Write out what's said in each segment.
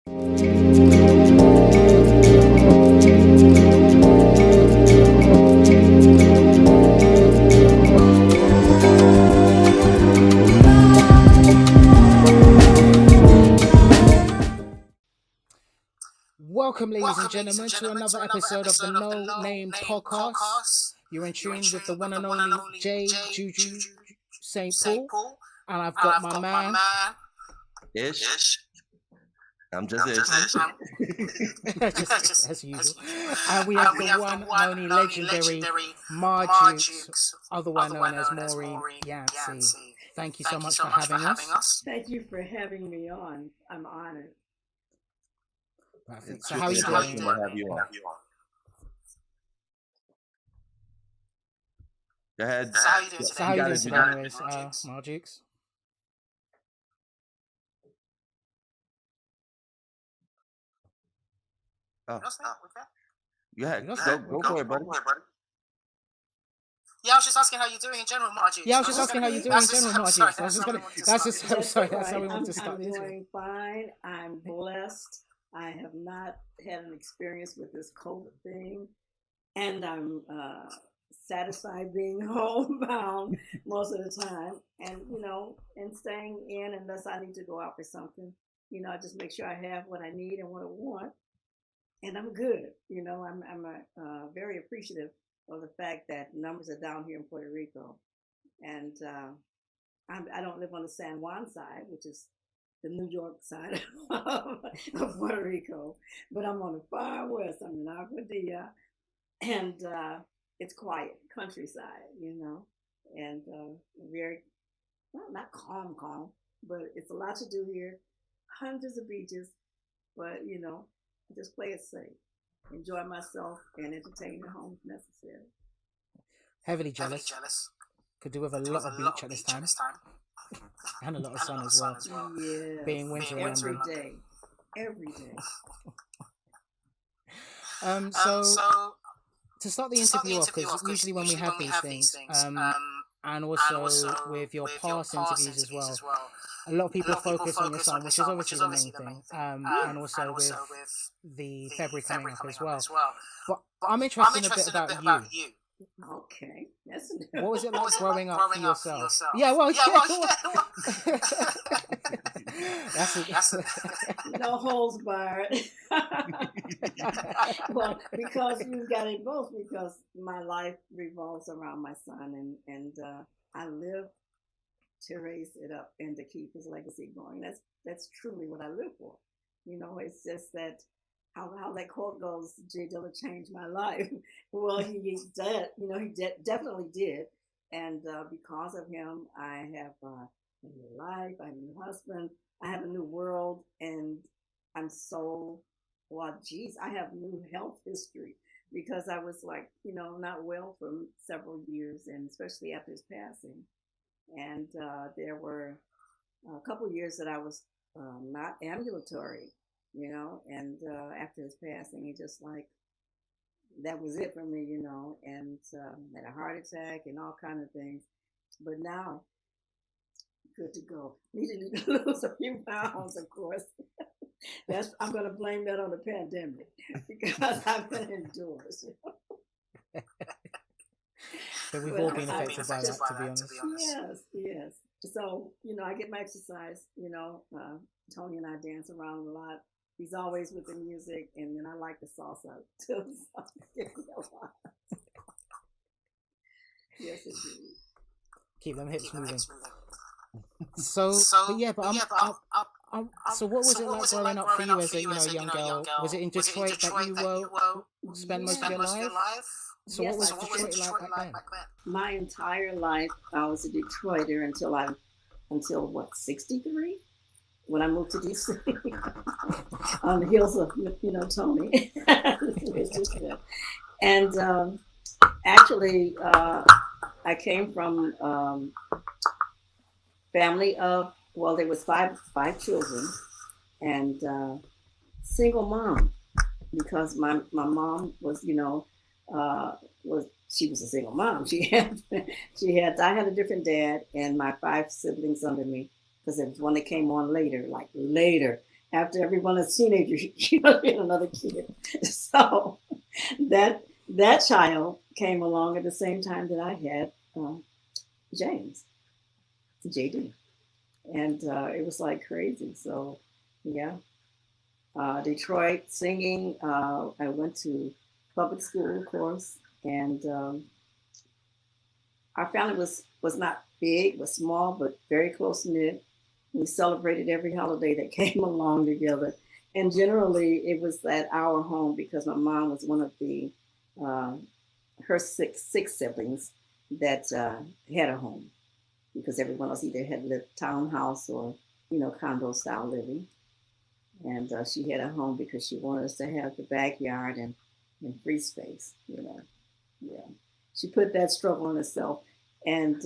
Welcome, ladies and gentlemen, to another episode of the No Name Podcast. You're in tune with the one and only J Juju St. Paul, and I've got my man Ish. I'm just Ish. just as usual. And we have the one and only legendary Jukes, otherwise known as Maurren Yancey. Thank you so much for having us. Thank you for having me on. I'm honored. So how are you doing? Have you on. Go ahead. So how are you doing today, anyways, Jukes? Oh. Yeah, go for it, buddy. Yeah, I was just asking how you're doing in general, Margie. Yeah, I was just asking how you're doing in general, Margie. That's how we want to start. I'm doing fine. I'm blessed. I have not had an experience with this COVID thing, and I'm satisfied being homebound most of the time, and and staying in unless I need to go out for something. I just make sure I have what I need and what I want, and I'm good. I'm very appreciative of the fact that numbers are down here in Puerto Rico, and I don't live on the San Juan side, which is the New York side of Puerto Rico, but I'm on the far west. I'm in Aguadilla, and it's quiet, countryside, and very, well, not calm, but it's a lot to do here. Hundreds of beaches, but just play it safe, enjoy myself, and entertain at home if necessary. Heavily jealous. Could do with a lot of beach at this time. And a lot of sun as well. Yes. Being winter every day. So to start the interview off, because usually when we have these things, and also with your past interviews as well, a lot of people focus on your son, which is obviously the main thing, and also with the February coming up as well. But I'm interested in a bit about you. Okay, what was it like growing up for yourself? That's no holds barred. Well, because you've got it both. Because my life revolves around my son, and I live to raise it up and to keep his legacy going. That's truly what I live for. It's just that. How that quote goes, J Dilla changed my life. Well, he did. He definitely did. And because of him, I have a new life, I have a new husband, I have a new world, and I'm so, I have new health history because I was not well for several years, and especially after his passing. And there were a couple of years that I was not ambulatory. And after his passing, he just that was it for me, and had a heart attack and all kinds of things. But now, good to go. Needed to lose a few pounds, of course. I'm going to blame that on the pandemic because I've been indoors. But we've all been affected by that, to be honest. Yes. So, I get my exercise, Tony and I dance around a lot. He's always with the music, and then I like the salsa too. Yes, indeed. Keep them hips moving. So what was it like growing up for you as a young girl? Was it in Detroit that you spent most of your life? So yes, what was Detroit like back then? My entire life, I was a Detroiter until 63? When I moved to DC, on the heels of Tony, and actually I came from family of there was five children, and single mom, because my mom was she was a single mom. I had a different dad and my 5 siblings under me. Because there was one that came on later, after everyone is teenagers, you know, get another kid. So that child came along at the same time that I had James J Dilla, and it was like crazy. So yeah, Detroit singing. I went to public school, of course, and our family was not big, was small, but very close knit. We celebrated every holiday that came along together, and generally it was at our home because my mom was one of the uh, her six siblings that had a home because everyone else either had lived townhouse or condo style living, and she had a home because she wanted us to have the backyard and free space. Yeah, she put that struggle on herself, and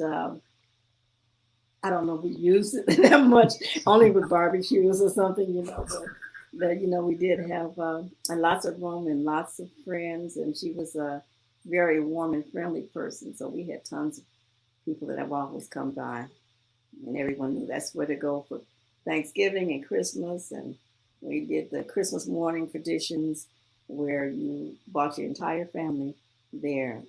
I don't know if we used it that much, only with barbecues or something, but we did have lots of room and lots of friends, and she was a very warm and friendly person. So we had tons of people that have always come by, and everyone knew that's where to go for Thanksgiving and Christmas. And we did the Christmas morning traditions where you brought your entire family there,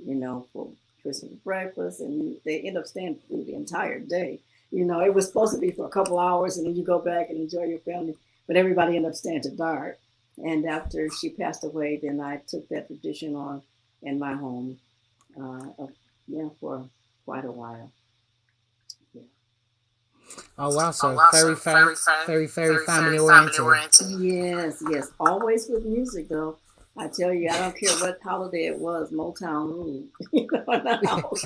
for Christmas breakfast, and they end up staying through the entire day. It was supposed to be for a couple hours, and then you go back and enjoy your family, but everybody ended up staying to dark. And after she passed away, then I took that tradition on in my home, for quite a while. Yeah. Oh wow! So very family oriented. Yes. Always with music, though. I tell you, I don't care what holiday it was. Motown ruled, in the house.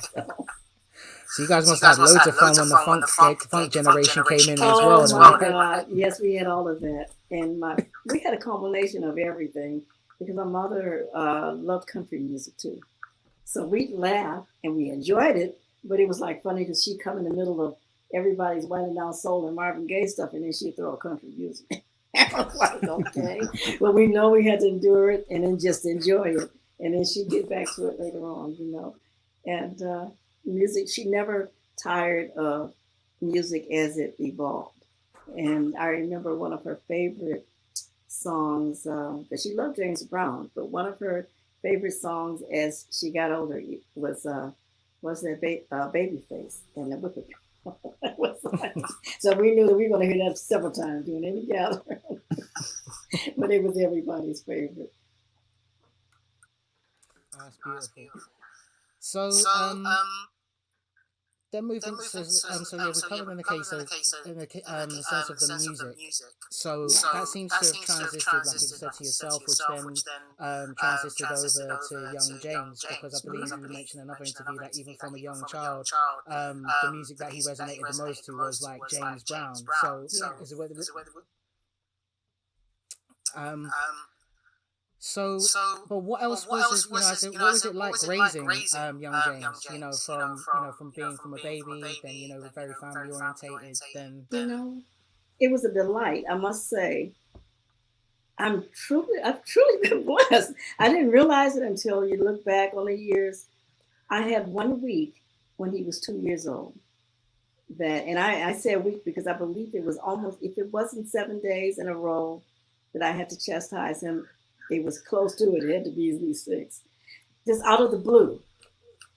So you guys must have loads of fun when the funk generation came in as well. Oh my God! Yes, we had all of that, and we had a combination of everything because my mother loved country music too. So we laughed and we enjoyed it, but it was like funny because she'd come in the middle of everybody's winding down soul and Marvin Gaye stuff, and then she'd throw a country music. I was like, okay, well, we know we had to endure it and then just enjoy it, and then she'd get back to it later on, and. Music, she never tired of music as it evolved. And I remember one of her favorite songs, because she loved James Brown, but one of her favorite songs as she got older was that Babyface and the Whippet. So we knew that we were going to hear that several times during any gathering. But it was everybody's favorite. That's beautiful. So, then moving, so yeah, we're covering in the case of the sense of the music. So that seems to have transited, like you said to yourself, which then transited over to young James, because I believe you mentioned in another interview that even from a young child, the music that he resonated the most to was like James Brown. So is it So, but what else was it? What was it like raising young James? From being from a baby, then very family orientated. Then it was a delight. I must say, I've truly been blessed. I didn't realize it until you look back on the years. I had 1 week when he was 2 years old. And I say a week because I believe it was almost, if it wasn't 7 days in a row that I had to chastise him, it was close to it. It had to be at least 6. Just out of the blue.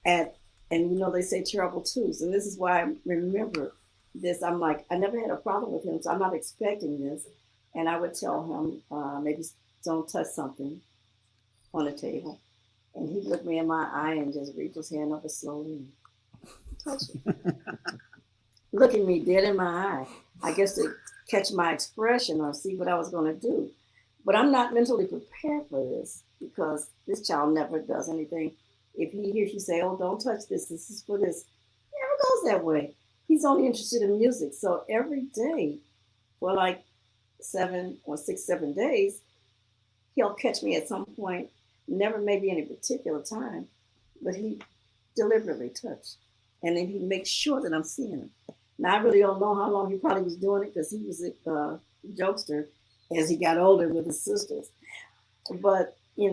And they say terrible twos. And this is why I remember this. I'm like, I never had a problem with him, so I'm not expecting this. And I would tell him, maybe don't touch something on the table. And he'd look me in my eye and just reach his hand over slowly and touch it. Looking me dead in my eye. I guess to catch my expression or see what I was going to do. But I'm not mentally prepared for this because this child never does anything. If he hears you say, oh, don't touch this, this is for this, he never goes that way. He's only interested in music. So every day, for like 7 or 6, 7 days, he'll catch me at some point, never maybe any particular time, but he deliberately touched. And then he makes sure that I'm seeing him. Now, I really don't know how long he probably was doing it because he was a jokester as he got older with his sisters. But, he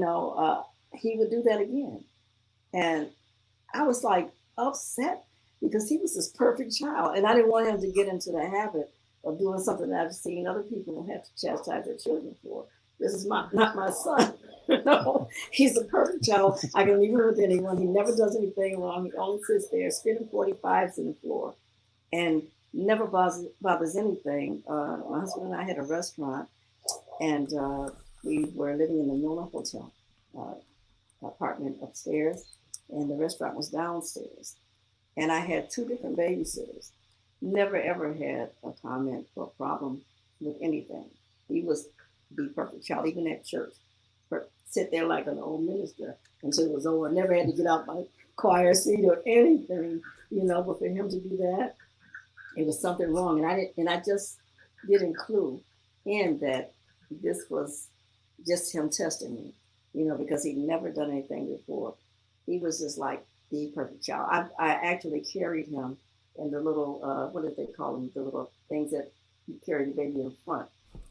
would do that again. And I was like upset because he was this perfect child. And I didn't want him to get into the habit or doing something that I've seen other people have to chastise their children for. This is not my son. No, he's a perfect child. I can leave him with anyone. He never does anything wrong. He only sits there spitting 45s in the floor and never bothers anything. My husband and I had a restaurant, and we were living in the Nona Hotel apartment upstairs, and the restaurant was downstairs. And I had 2 different babysitters. Never ever had a comment or a problem with anything. He was the perfect child, even at church. Sit there like an old minister until it was over. Never had to get out my choir seat or anything, but for him to do that, it was something wrong. And I just didn't clue in that this was just him testing me, because he'd never done anything before. He was just like the perfect child. I actually carried him in the little, what did they call them? The little things that you carry the baby in front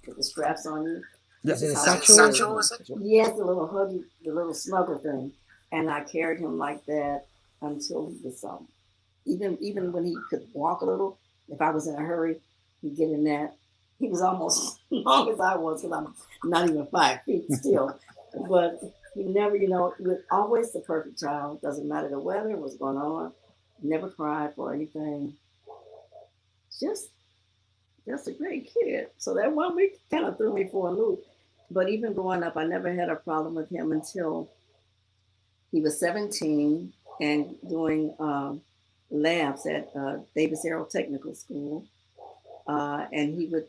with the straps on you. Yes, This is it's how I satchel. carried him. Yes, the little huggy, the little snuggle thing. And I carried him like that until he was even when he could walk a little, if I was in a hurry, he'd get in that. He was almost as long as I was, because I'm not even 5 feet still. But he never, was always the perfect child. Doesn't matter the weather, what's going on. Never cried for anything. Just a great kid. So that 1 week kind of threw me for a loop. But even growing up, I never had a problem with him until he was 17 and doing labs at Davis Aero Technical School. And he would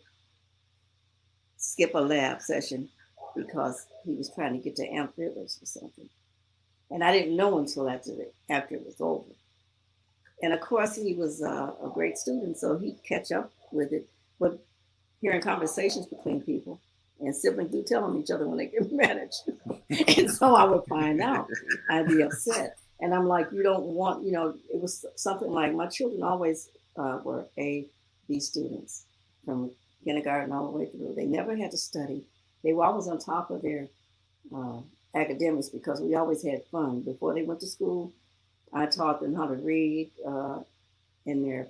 skip a lab session because he was trying to get to amphibians or something. And I didn't know until after it was over. And of course, he was a great student, so he'd catch up with it. But hearing conversations between people, and siblings do tell on each other when they get mad at you. And so I would find out. I'd be upset. And I'm like, you don't want, it was something like my children always were A, B students from kindergarten all the way through. They never had to study. They were always on top of their academics because we always had fun. Before they went to school, I taught them how to read in their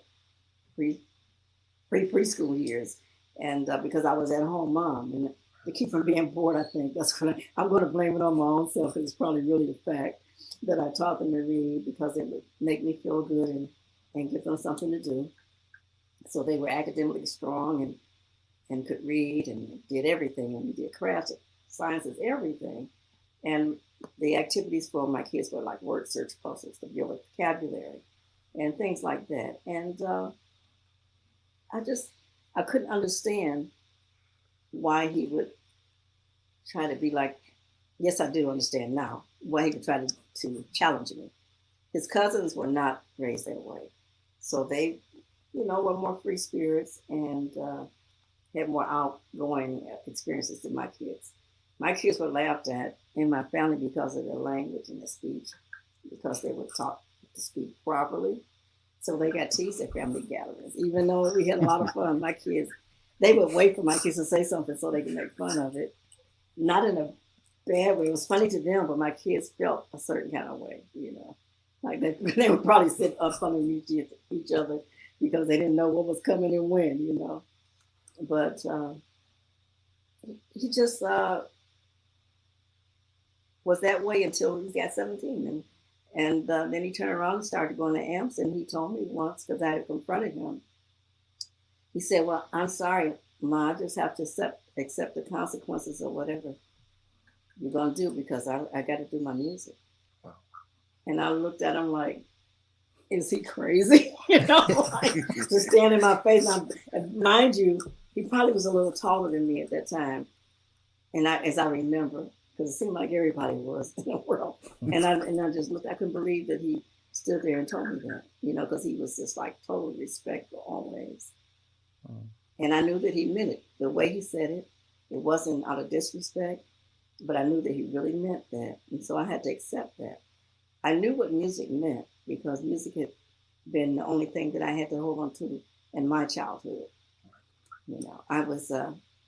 preschool years. And because I was at home mom, and to keep from being bored, I think that's what I'm going to blame it on my own self. It's probably really the fact that I taught them to read because it would make me feel good and give them something to do. So they were academically strong and could read and did everything. And we did crafts, sciences, everything. And the activities for my kids were like word search puzzles to build vocabulary and things like that. And I couldn't understand why he would try to be like, yes, I do understand now, why he would try to challenge me. His cousins were not raised that way. So they, were more free spirits and had more outgoing experiences than my kids. My kids were laughed at in my family because of their language and their speech, because they were taught to speak properly. So they got teased at family gatherings, even though we had a lot of fun. My kids, they would wait for my kids to say something so they could make fun of it. Not in a bad way. It was funny to them, but my kids felt a certain kind of way, Like they would probably sit up on each other because they didn't know what was coming and when, But he just was that way until he got 17. And then he turned around and started going to AMPS, and he told me once, because I had confronted him, he said, well, I'm sorry, Ma, I just have to accept the consequences of whatever you're going to do because I got to do my music. Wow. And I looked at him like, is he crazy? Like, just stand in my face. And mind you, he probably was a little taller than me at that time. And as I remember, because it seemed like everybody was in the world. And I just looked, I couldn't believe that he stood there and told me that, because he was just like totally respectful always. And I knew that he meant it. The way he said it, it wasn't out of disrespect, but I knew that he really meant that. And so I had to accept that. I knew what music meant because music had been the only thing that I had to hold on to in my childhood. I was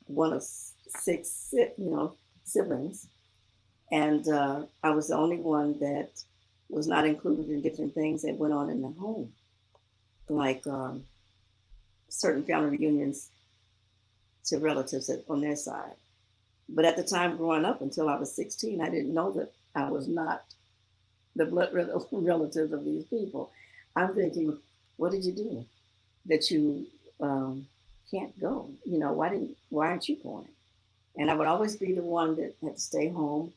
one of 6, siblings. And I was the only one that was not included in different things that went on in the home. Like certain family reunions, to relatives on their side. But at the time growing up, until I was 16, I didn't know that I was not the blood relatives of these people. I'm thinking, what did you do that you can't go? You know, why aren't you going? And I would always be the one that had to stay home,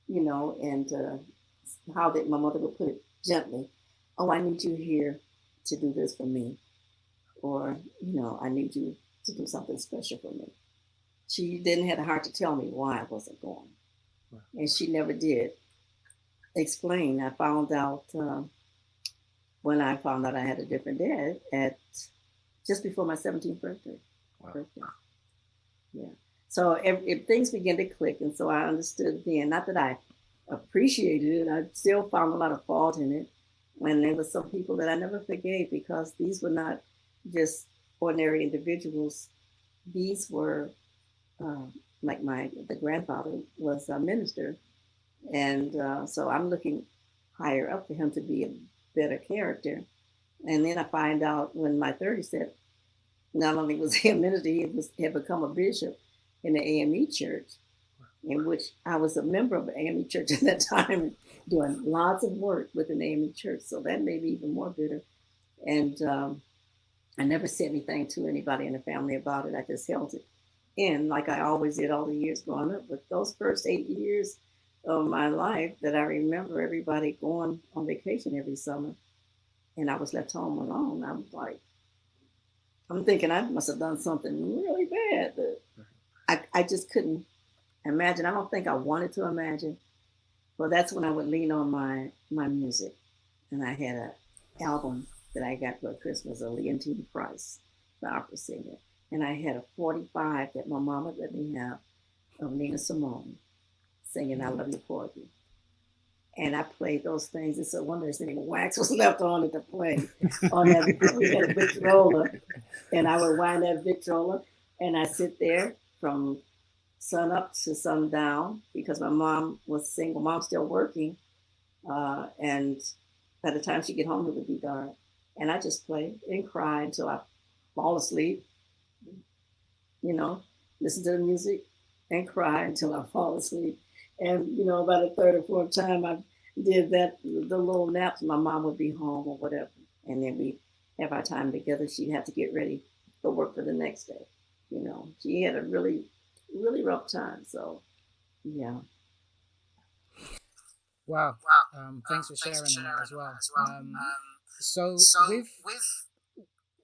you know, and how that my mother would put it gently, oh, I need you here to do this for me. Or, you know, I need you to do something special for me. She didn't have the heart to tell me why I wasn't going. And she never did explain. I found out when I found out I had a different dad at just before my 17th birthday. Yeah. So if things began to click, and so I understood then, not that I appreciated it, I still found a lot of fault in it. And there were some people that I never forgave because these were not just ordinary individuals. These were like the grandfather was a minister. And so I'm looking higher up for him to be a better character. And then I find out when my 30s that not only was he a minister, he had become a bishop in the AME church, in which I was a member of the AME church at that time, doing lots of work with the AME church. So that made me even more bitter. And I never said anything to anybody in the family about it. I just held it in like I always did all the years growing up. But those first 8 years of my life that I remember everybody going on vacation every summer, and I was left home alone. I was like, I'm thinking I must have done something really bad. I just couldn't imagine. I don't think I wanted to imagine. Well, that's when I would lean on my music. And I had an album that I got for Christmas, a Leontine Price, the opera singer. And I had a 45 that my mama let me have of Nina Simone singing I Love You, Porgy. And I played those things. And so one of those things, wax was left on it to play on that. We had a Victrola, and I would wind that Victrola, and I sit there from sun up to sundown because my mom was single. Mom's still working, and by the time she get home, it would be dark. And I just play and cry until I fall asleep. You know, listen to the music and cry until I fall asleep. And, you know, by the third or fourth time I did that, the little naps, my mom would be home or whatever. And then we have our time together. She'd have to get ready for work for the next day. You know, she had a really, really rough time. So, yeah. Wow. Thanks for sharing that as well. So with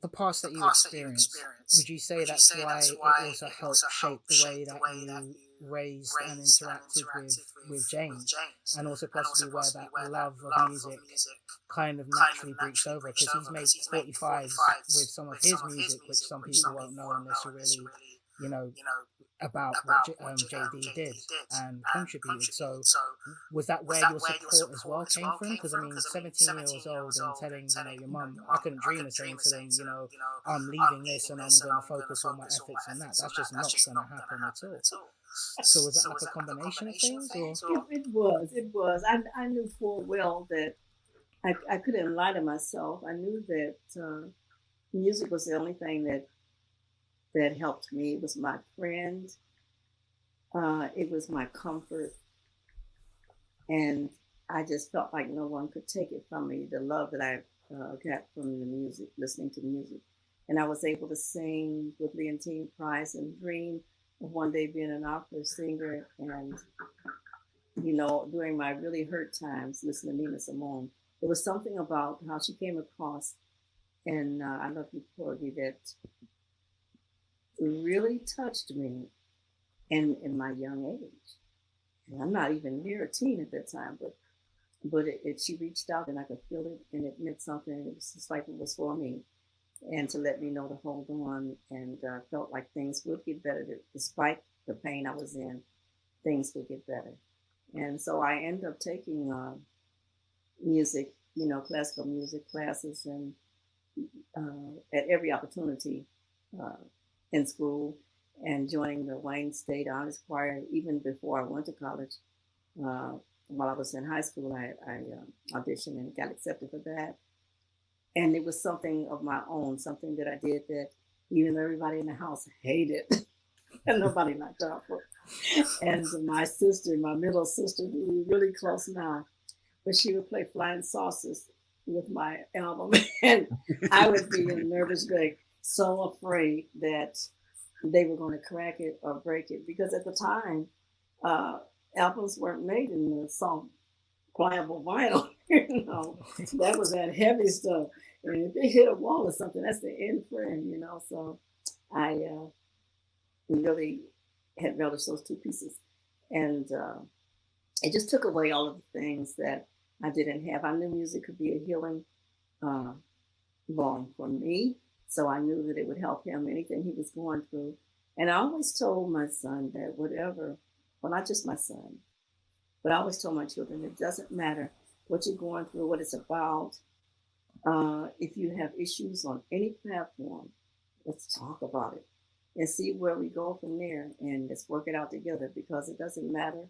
the past that you experienced, would you say that's why it also helped shape the way that you raised and interacted with James, and also possibly where that love of music kind of naturally breached over? Because he's made 45s with some of his music, which some people won't know unless you're really, you know, about what JD did and contributed. So was that where your support as well came from? Because I mean, 17 years old and telling, you know, your mum, I couldn't dream of saying to them, you know, I'm leaving this and I'm going to focus all my efforts on that. That's just not going to happen at all. So was that like a combination of things? Or? It was. I knew full well that I couldn't lie to myself. I knew that music was the only thing that helped me. It was my friend. It was my comfort. And I just felt like no one could take it from me, the love that I got from the music, listening to music. And I was able to sing with Leontine Price and dream of one day being an opera singer. And, you know, during my really hurt times, listening to Nina Simone, there was something about how she came across and I Love You, Porgy, that really touched me in my young age. And I'm not even near a teen at that time, but she reached out and I could feel it, and it meant something. It was just like it was for me, and to let me know to hold on, and felt like things would get better despite the pain I was in. Things would get better, and so I ended up taking music, you know, classical music classes, and at every opportunity. In school, and joining the Wayne State Honors Choir even before I went to college. While I was in high school, I auditioned and got accepted for that. And it was something of my own, something that I did that even though everybody in the house hated and nobody knocked out for it. And my sister, my middle sister, who we're really close now, but she would play flying saucers with my album. And I would be in a nervous wreck, so afraid that they were going to crack it or break it. Because at the time, albums weren't made in the soft, pliable vinyl. You know, that was that heavy stuff. And if it hit a wall or something, that's the end friend, you know. So I really had relished those two pieces. And it just took away all of the things that I didn't have. I knew music could be a healing balm for me. So I knew that it would help him, anything he was going through. And I always told my son that whatever, well, not just my son, but I always told my children, it doesn't matter what you're going through, what it's about. If you have issues on any platform, let's talk about it and see where we go from there, and let's work it out together, because it doesn't matter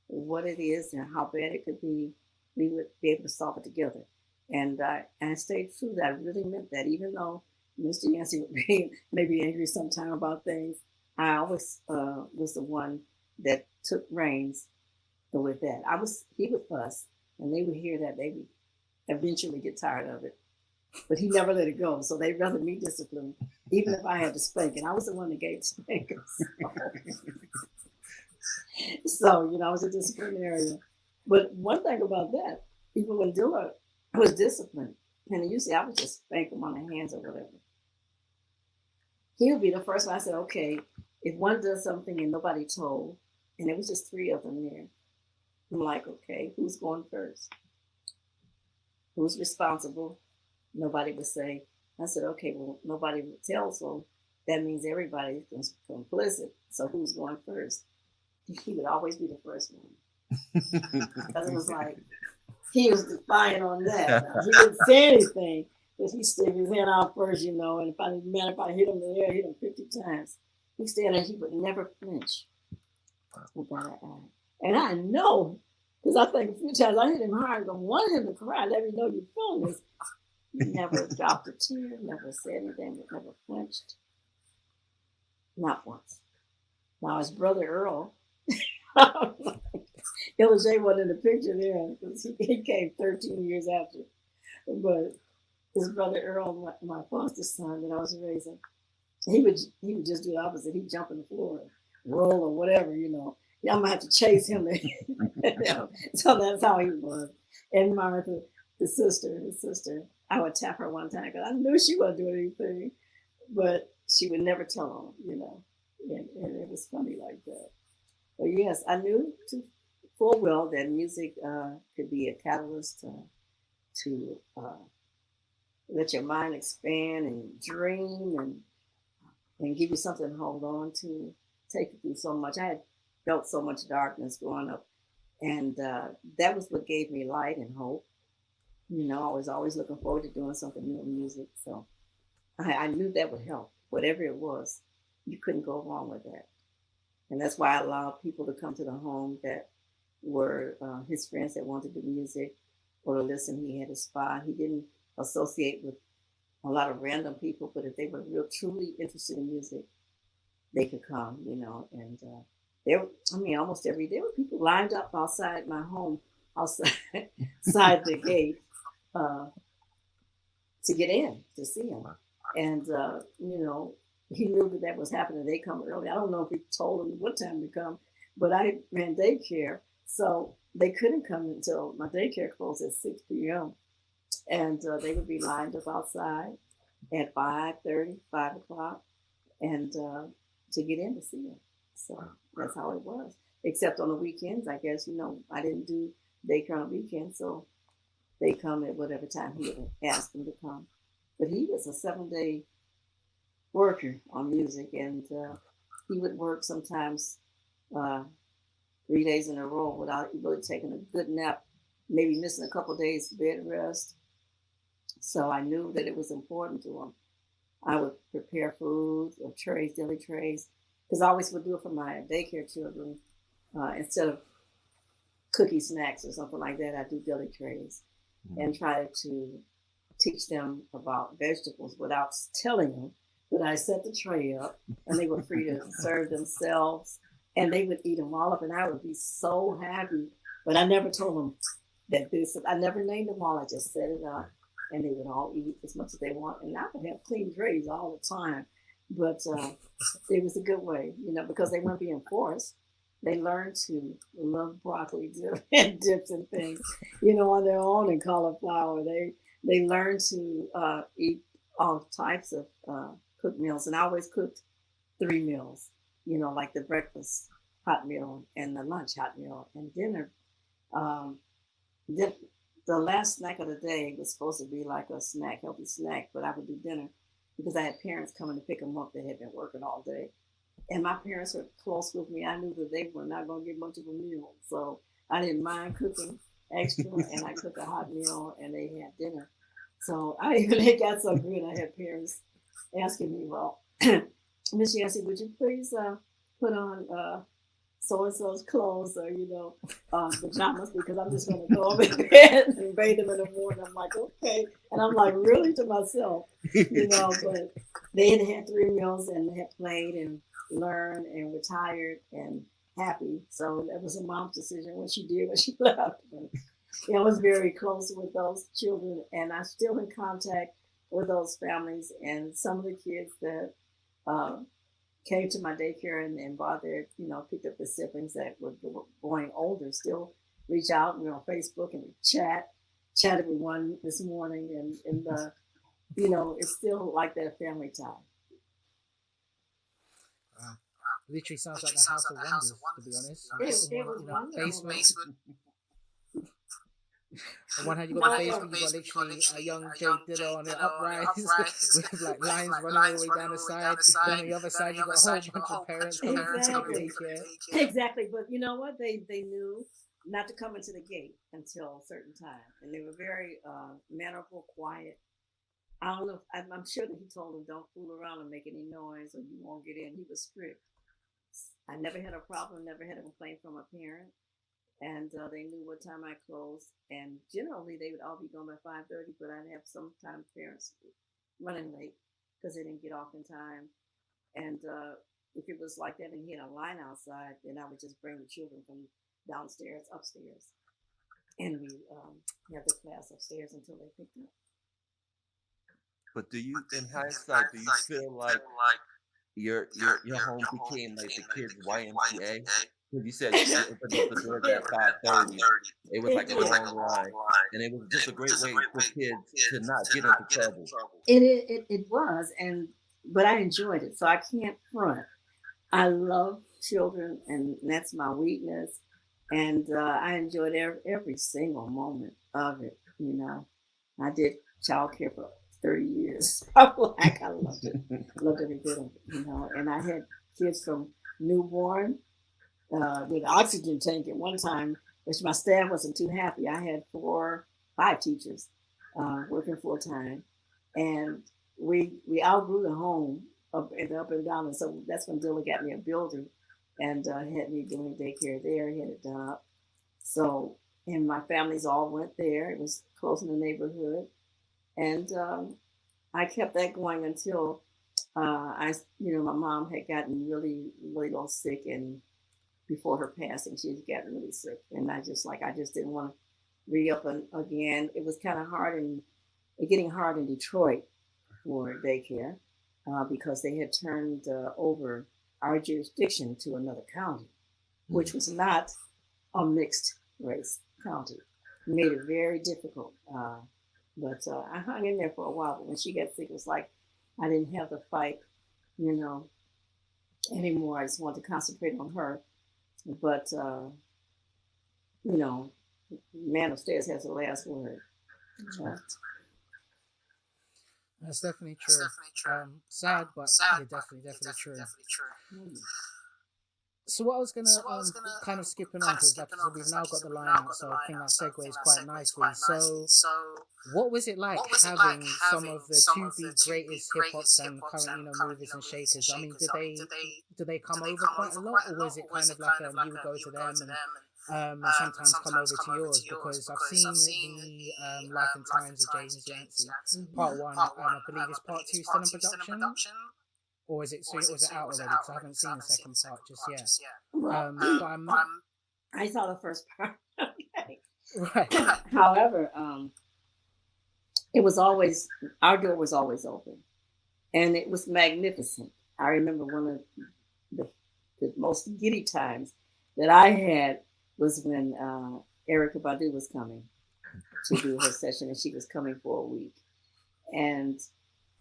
what it is and how bad it could be, we would be able to solve it together. And I stayed true. That I really meant that, even though Mr. Yancey would be maybe angry sometime about things, I always was the one that took reins with that. He would fuss, and they would hear that, they would eventually get tired of it. But he never let it go, so they'd rather me discipline, even if I had to spank. And I was the one that gave spankers. So, you know, I was a disciplinarian. But one thing about that, even when Dilla was disciplined, and usually I would just spank him on the hands or whatever, he would be the first one. I said, okay, if one does something and nobody told, and it was just 3 of them there, I'm like, okay, who's going first? Who's responsible? Nobody would say. I said, okay, well, nobody would tell, so that means everybody's complicit. So who's going first? He would always be the first one. Because it was like, he was defiant on that. He didn't say anything, but he stuck his hand out first, you know, and if I hit him in the air, hit him 50 times. He stand there, he would never flinch without an eye. And I know, because I think a few times I hit him hard, I wanted him to cry, let me know you're feeling this. He never dropped a tear, never said anything, but never flinched. Not once. Now his brother Earl, Illa Jay wasn't in the picture there because he came 13 years after. But his brother Earl, my foster son that I was raising, he would just do the opposite. He'd jump on the floor, roll or whatever, you know. I'm gonna have to chase him. You know? So that's how he was. And Martha, his sister, I would tap her one time because I knew she wasn't doing anything, but she would never tell him, you know. And it was funny like that. But yes, I knew full well that music could be a catalyst to let your mind expand and dream and give you something to hold on to, take you through so much. I had felt so much darkness growing up, and that was what gave me light and hope. You know, I was always looking forward to doing something new in music, so I knew that would help. Whatever it was, you couldn't go wrong with that. And that's why I allowed people to come to the home that were his friends that wanted to do music or to listen. He had a spot. He didn't associate with a lot of random people, but if they were real truly interested in music, they could come, you know. And almost every day, there were people lined up outside my home, outside the gate, to get in to see him. And you know, he knew that was happening. They come early. I don't know if he told them what time to come, but I ran daycare, so they couldn't come until my daycare closed at 6 p.m. And they would be lined up outside at 5:30, 5 o'clock, and to get in to see him. So that's how it was. Except on the weekends, I guess, you know, I didn't do daycare on the weekends, so they come at whatever time he would ask them to come. But he was a 7-day worker on music, and he would work sometimes 3 days in a row without really taking a good nap, maybe missing a couple of days bed rest. So I knew that it was important to him. I would prepare food or trays, daily trays, because I always would do it for my daycare children. Instead of cookie snacks or something like that, I do daily trays and try to teach them about vegetables without telling them, But I set the tray up, and they were free to serve themselves, and they would eat them all up, and I would be so happy. But I never told them that this. I never named them all. I just set it up, and they would all eat as much as they want, and I would have clean trays all the time. But it was a good way, because they weren't being forced. They learned to love broccoli dip and dips and things, on their own, and cauliflower. They learned to eat all types of cooked meals, and I always cooked 3 meals, like the breakfast hot meal and the lunch hot meal and dinner. The last snack of the day was supposed to be like a snack, healthy snack, but I would do dinner because I had parents coming to pick them up that had been working all day. And my parents were close with me. I knew that they were not going to get much of a meal. So I didn't mind cooking extra, and I cooked a hot meal, and they had dinner. So it got so good. I had parents asking me, well, Miss Yancey, would you please put on so-and-so's clothes or, pajamas, because I'm just going to go over to bed and bathe them in the morning. I'm like, okay. And I'm like, really, to myself, but they had 3 meals and had played and learned and were tired and happy. So that was a mom's decision when she did when she left. And I was very close with those children, and I'm still in contact with those families, and some of the kids that came to my daycare and bought their, picked up the siblings that were going older, still reach out, on Facebook and chatted with one this morning, and it's still like that family time. Literally sounds like the House of Wonders, to be honest. It was wonderful. Basement. On one hand, you got the basement, you got literally a young J Dilla on the uprise with like lines running all the way down the side. Then on the other side, you got a whole bunch of parents coming from the daycare. Exactly, but you know what? They knew not to come into the gate until a certain time, and they were very mannerable, quiet. I don't know. I'm sure that he told them, don't fool around and make any noise, or you won't get in. He was strict. I never had a problem, never had a complaint from a parent. And they knew what time I closed. And generally, they would all be gone by 5:30, but I'd have sometimes parents running late because they didn't get off in time. And if it was like that and he had a line outside, then I would just bring the children from downstairs upstairs. And we had the class upstairs until they picked up. But do you, in hindsight, do you feel like your home became like the kids' YMCA? Because you said you opened up the door at 5:30. It was like a long line, and it was just a great way for kids to not get into trouble. It was, but I enjoyed it, so I can't front. I love children, and that's my weakness, and I enjoyed every single moment of it. I did childcare for 30 years. I loved it, loved every bit of it. And I had kids from newborn. With an oxygen tank at one time, which my staff wasn't too happy. I had 5 teachers working full time, and we outgrew the home up and down. And so that's when Dilla got me a building and had me doing daycare there. He had it done up. So, and my families all went there. It was close in the neighborhood, and I kept that going until my mom had gotten really, really low sick, and before her passing, she had gotten really sick, and I just didn't want to re-up again. It was kind of hard and getting hard in Detroit for daycare because they had turned over our jurisdiction to another county, which was not a mixed race county. It made it very difficult. But I hung in there for a while. But when she got sick, it was like I didn't have the fight, anymore. I just wanted to concentrate on her. But, man upstairs has the last word. That's definitely true. Sad, but yeah, definitely true. So what I was gonna kind of skipping on, because we've now got the line out, so I think that segues quite nicely. So what was it like having some of the to-be greatest hip-hops and current, movers and shakers? I mean, did they come over quite a lot, or was it kind of like you would go to them and sometimes come over to yours? Because I've seen the Life and Times of James Yancey, part 1, I believe it's part 2 still in production. or is it so? Was it out already? Because I haven't seen the second part just yet. Well, But I saw the first part. Okay. right. However, it was always, our door was always open, and it was magnificent. I remember one of the most giddy times that I had was when ERYKAH BADDU was coming to do her session, and she was coming for a week. And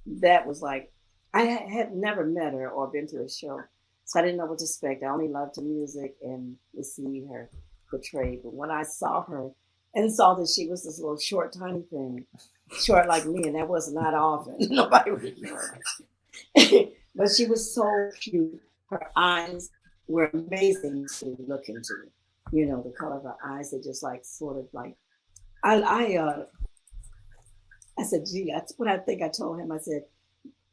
that was like, I had never met her or been to a show, so I didn't know what to expect. I only loved the music and to see her portrayed. But when I saw her and saw that she was this little short, tiny thing, short like me, and that was not often, nobody would ignore her. But she was so cute. Her eyes were amazing to look into. You know, the color of her eyes, they just like sort of like, I said, gee, that's what I think I told him. I said,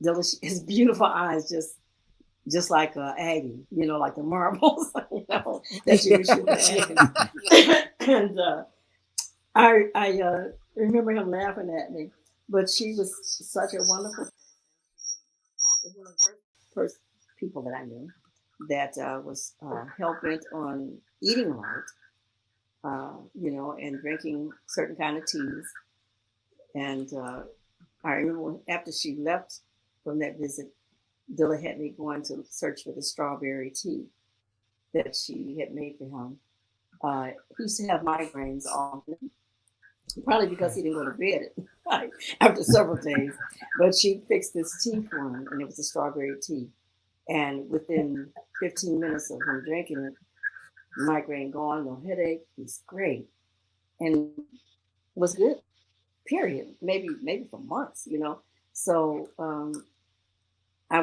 Dilla, his beautiful eyes, just like Aggie, you know, like the marbles, you know, that you should have. And I remember him laughing at me, but she was such a wonderful, one of the first people that I knew that was hell-bent on eating right, you know, and drinking certain kind of teas. And I remember after she left from that visit, Dilla had me going to search for the strawberry tea that she had made for him. He used to have migraines often, probably because he didn't go to bed after several days. But she fixed this tea for him, and it was a strawberry tea. And within 15 minutes of him drinking it, migraine gone, no headache. He's great, and was good. Period. Maybe for months, you know. So I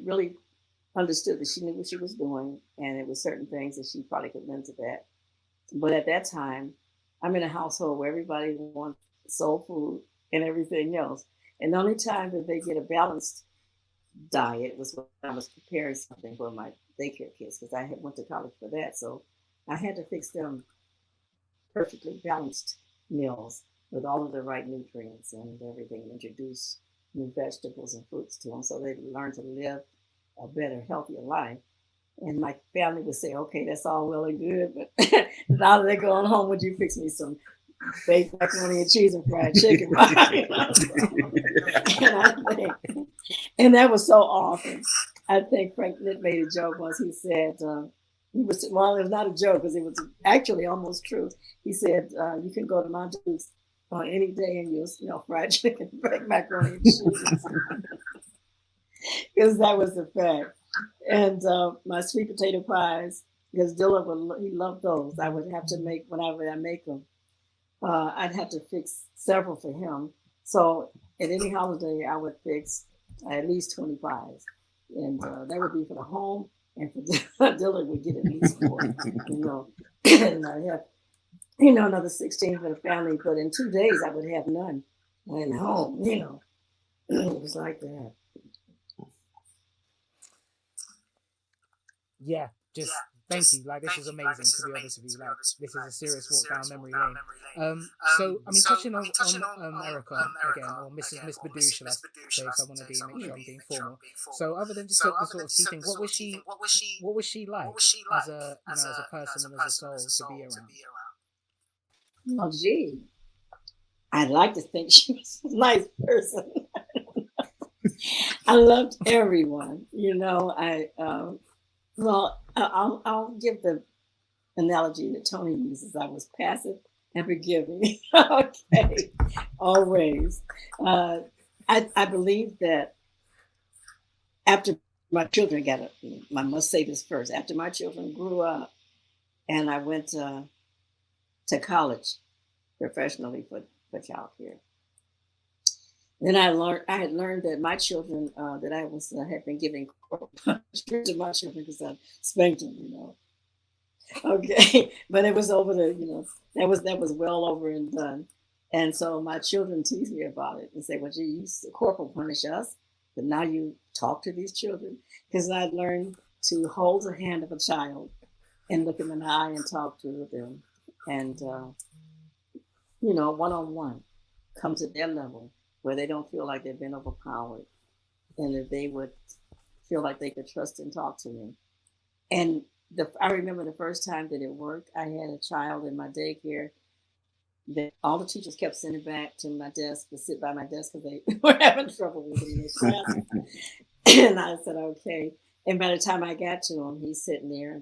really understood that she knew what she was doing, and it was certain things that she probably could lend to that. But at that time, I'm in a household where everybody wants soul food and everything else. And the only time that they get a balanced diet was when I was preparing something for my daycare kids, because I had went to college for that. So I had to fix them perfectly balanced meals with all of the right nutrients and everything, introduce new vegetables and fruits to them so they learn to live a better, healthier life. And my family would say, okay, that's all well and good, but now that they're going home, would you fix me some baked macaroni and cheese and fried chicken? And that was so awesome. I think Frank Nitt made a joke once. He said, well, it was not a joke because it was actually almost true. He said, you can go to Montague's on any day and you'll fried chicken, baked macaroni and cheese. Because that was the fact. And my sweet potato pies, because Dilla he loved those. I would have to make, whenever I make them, I'd have to fix several for him. So at any holiday, I would fix at least 20 pies. And that would be for the home, and for Dilla would get at least 4, you know. And I have, another 16 for the family. But in 2 days, I would have none at home, you know. It was like that. Yeah, just thank you. Like, this is amazing, to be honest with you. Like, this is a serious walk down memory lane. So, I mean, touching on ERYKAH again, or Miss BADDU, shall I say, if I want to make sure I'm being formal. So, other than just the sort of tea thing, what was she like as a person and as a soul to be around? Well, gee, I'd like to think she was a nice person. I loved everyone, Well, I'll give the analogy that Tony uses. I was passive and forgiving. Okay, always. I believe that after my children I must say this first. After my children grew up, and I went to college professionally for childcare. Then I had learned that my children, that I had been giving punishment to my children because I spanked them, Okay, but it was over that was well over and done. And so my children teased me about it and say, well, gee, you used to corporal punish us, but now you talk to these children. Because I learned to hold the hand of a child and look them in the eye and talk to them. And, one-on-one, come to their level, where they don't feel like they've been overpowered, and that they would feel like they could trust and talk to me. And I remember the first time that it worked. I had a child in my daycare that all the teachers kept sending back to my desk to sit by my desk because they were having trouble with it in their class. And I said, okay. And by the time I got to him, he's sitting there.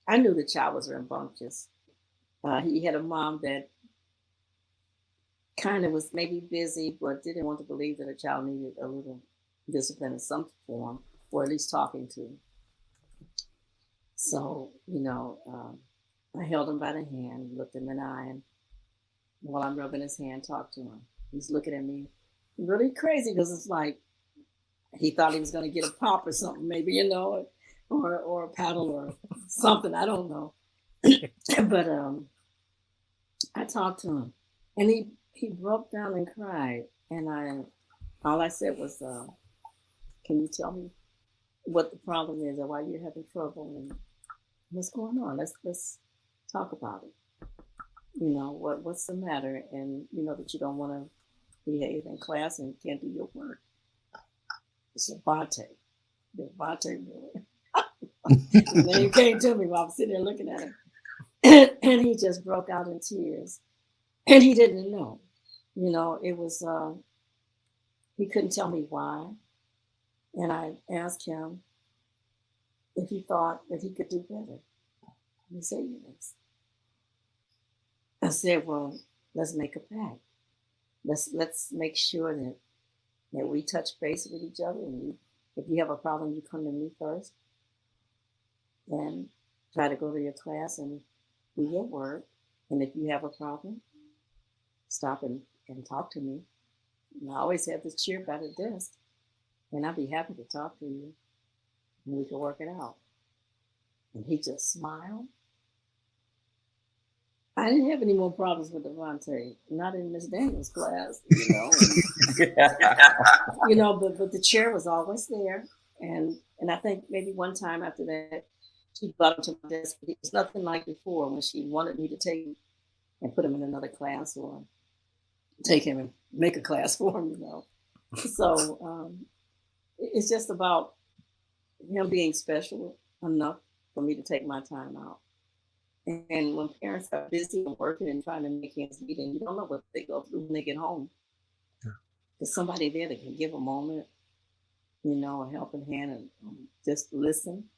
I knew the child was rambunctious. He had a mom that kind of was maybe busy, but didn't want to believe that a child needed a little discipline in some form, or at least talking to. So, I held him by the hand, looked him in the eye, and while I'm rubbing his hand, talked to him. He's looking at me really crazy because it's like he thought he was going to get a pop or something, maybe, or a paddle or something. I don't know. But I talked to him, and he broke down and cried. And all I said was, can you tell me what the problem is or why you're having trouble and what's going on? Let's talk about it. What's the matter? And that you don't want to behave in class and can't do your work. It's a Vate. The Vate boy. And then he came to me while I'm sitting there looking at him. And he just broke out in tears. And he didn't know. It was, he couldn't tell me why. And I asked him if he thought that he could do better. He said yes. I said, well, let's make a pact. Let's make sure that we touch base with each other. And if you have a problem, you come to me first. And try to go to your class and do your work. And if you have a problem, stop and talk to me. And I always have this chair by the desk. And I'd be happy to talk to you. And we can work it out. And he just smiled. I didn't have any more problems with Devontae, not in Miss Daniels' class, but the chair was always there. And I think maybe one time after that, she brought him to my desk. It was nothing like before when she wanted me to take him and put him in another class or take him and make a class for him, So it's just about him being special enough for me to take my time out. And when parents are busy and working and trying to make ends meet, and you don't know what they go through when they get home, there's somebody there that can give a moment, a helping hand and just listen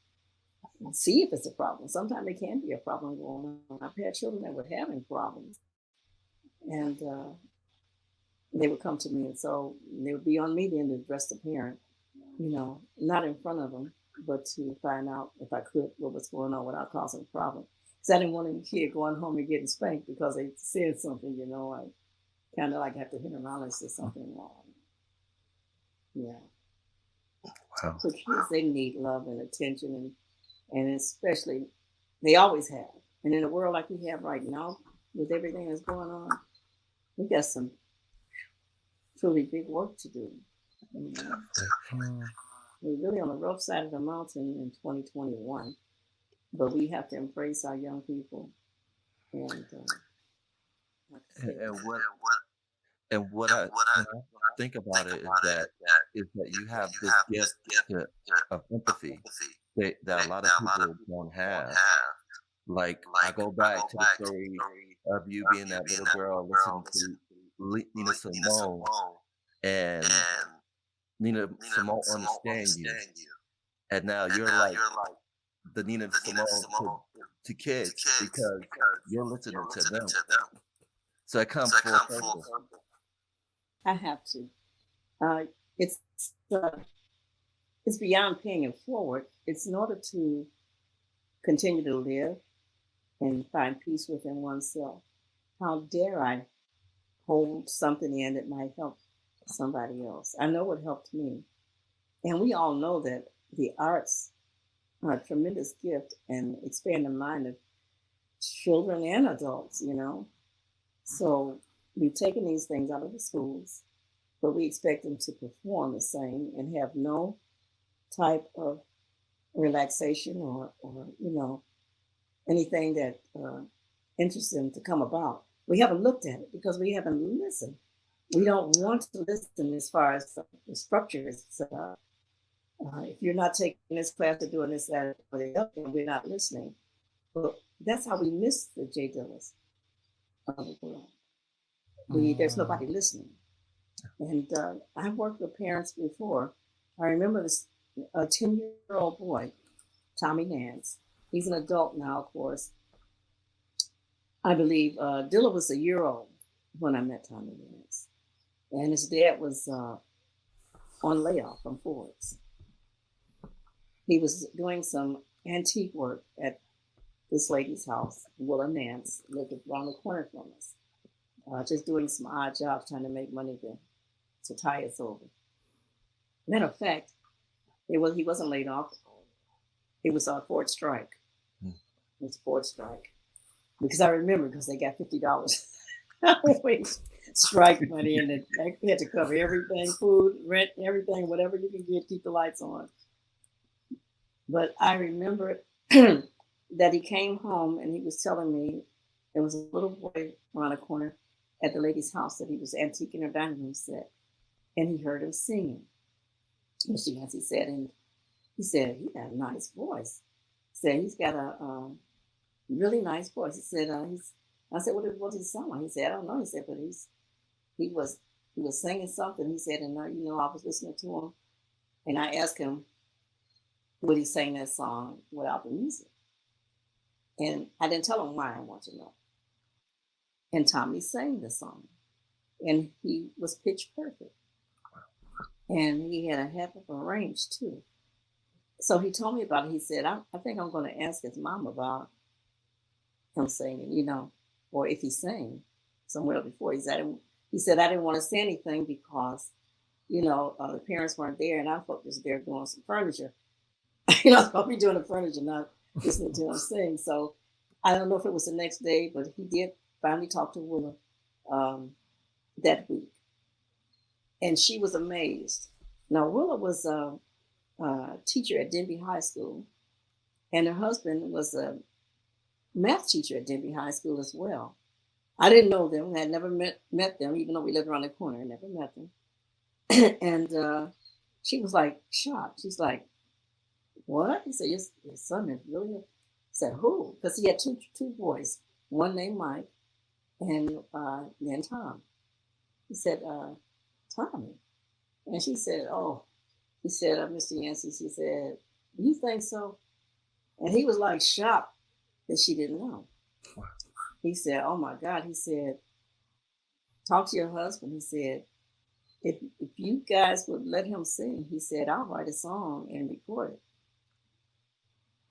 and see if it's a problem. Sometimes it can be a problem going on. I've had children that were having problems, and they would come to me, and so they would be on me then to address the parent, not in front of them, but to find out if I could what was going on without causing a problem. Because I didn't want any kid going home and getting spanked because they said something, I kind of like have to hit them out and say something wrong. Yeah. Wow. So kids, they need love and attention, and especially, they always have. And in a world like we have right now, with everything that's going on, we got some truly big work to do. We're really on the rough side of the mountain in 2021, but we have to embrace our young people. And what I think about it is that you have this gift of empathy that a lot of people don't have. Like, I go back to the story of you being that little girl listening to Nina Simone, and Nina Simone understand you, and now you're like the Nina Simone to kids because you're listening to them. So it comes full circle. I have to. It's beyond paying it forward. It's in order to continue to live and find peace within oneself. How dare I hold something in that might help somebody else? I know what helped me. And we all know that the arts are a tremendous gift and expand the mind of children and adults, So we've taken these things out of the schools, but we expect them to perform the same and have no type of relaxation or anything that interests them to come about. We haven't looked at it because we haven't listened. We don't want to listen as far as the structure is set up. If you're not taking this class or doing this, that, or the other, we're not listening. But that's how we miss the J Dillas of the world. There's nobody listening. And I've worked with parents before. I remember this 10-year-old boy, Tommy Nance. He's an adult now, of course. I believe Dilla was a year old when I met Tommy Nance. And his dad was on layoff from Ford's. He was doing some antique work at this lady's house, Willa Nance, lived around the corner from us. Just doing some odd jobs, trying to make money to tie us over. Matter of fact, he wasn't laid off. It was a Ford strike. It was a Ford strike. Because I remember, because they got $50 strike money, and they had to cover everything, food, rent, everything, whatever you can get, keep the lights on. But I remember that he came home and he was telling me there was a little boy around the corner at the lady's house that he was antiquing her dining room set, and he heard him singing. Mr. Yancey said, and he said, he got a nice voice. He said, he's got a really nice voice. He said, I said, what does he sound like? He said, I don't know. He said, but he was singing something. He said, and I was listening to him, and I asked him, would he sing that song without the music? And I didn't tell him why. I want to know. And Tommy sang the song, and he was pitch perfect. And he had a half of a range too. So he told me about it. He said, I think I'm going to ask his mom about him singing, or if he sang somewhere before. He said, I didn't want to say anything because, the parents weren't there, and I focused there doing some furniture. I was going to be doing the furniture, not listening to him sing. So I don't know if it was the next day, but he did finally talk to Willa that week. And she was amazed. Now, Willa was a teacher at Denby High School, and her husband was a math teacher at Denby High School as well. I didn't know them. I had never met them, even though we lived around the corner. I never met them. And she was like shocked. She's like, what? He said, your son is really... I said, who? Because he had two boys, one named Mike and then Tom. He said, Tommy. And she said, oh, he said, Mr. Yancey, she said, you think so? And he was like shocked that she didn't know. He said, oh my God. He said, talk to your husband. He said, if you guys would let him sing, he said, I'll write a song and record it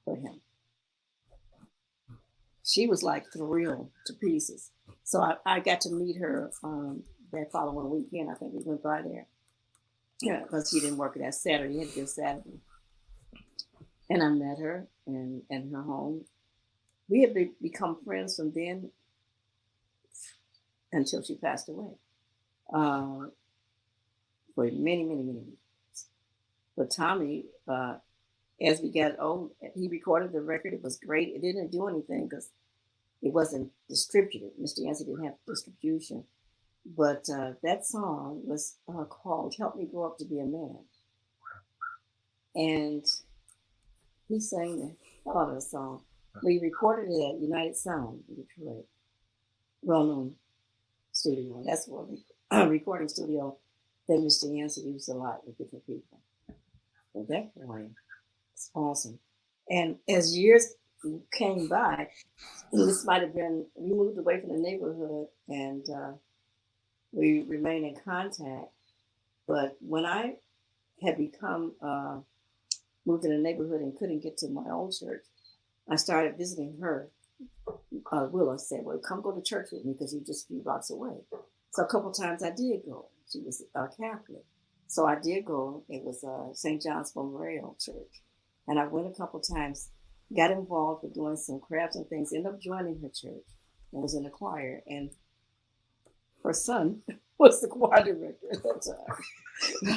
for him. She was like thrilled to pieces. So I got to meet her that following weekend. I think we went by there. Yeah, because she didn't work that Saturday. It had been Saturday. And I met her in her home. We had become friends from then until she passed away. For many, many, many years. But Tommy, as we got old, he recorded the record. It was great. It didn't do anything because it wasn't distributed. Mr. Yancey didn't have distribution. But that song was called Help Me Grow Up to Be a Man. And he sang the hell out of the song. We recorded it at United Sound in Detroit, well-known studio. That's what recording studio that Mr. Yancey used a lot with different people. But that boy, it's awesome. And as years came by, this might have been, we moved away from the neighborhood and we remained in contact. But when I had moved in the neighborhood and couldn't get to my old church, I started visiting her. Willa said, well, come go to church with me because you're just a few blocks away. So a couple times I did go. She was a Catholic. So I did go. It was St. John's Memorial Church. And I went a couple times, got involved with doing some crafts and things, ended up joining her church and was in the choir. And her son was the choir director at that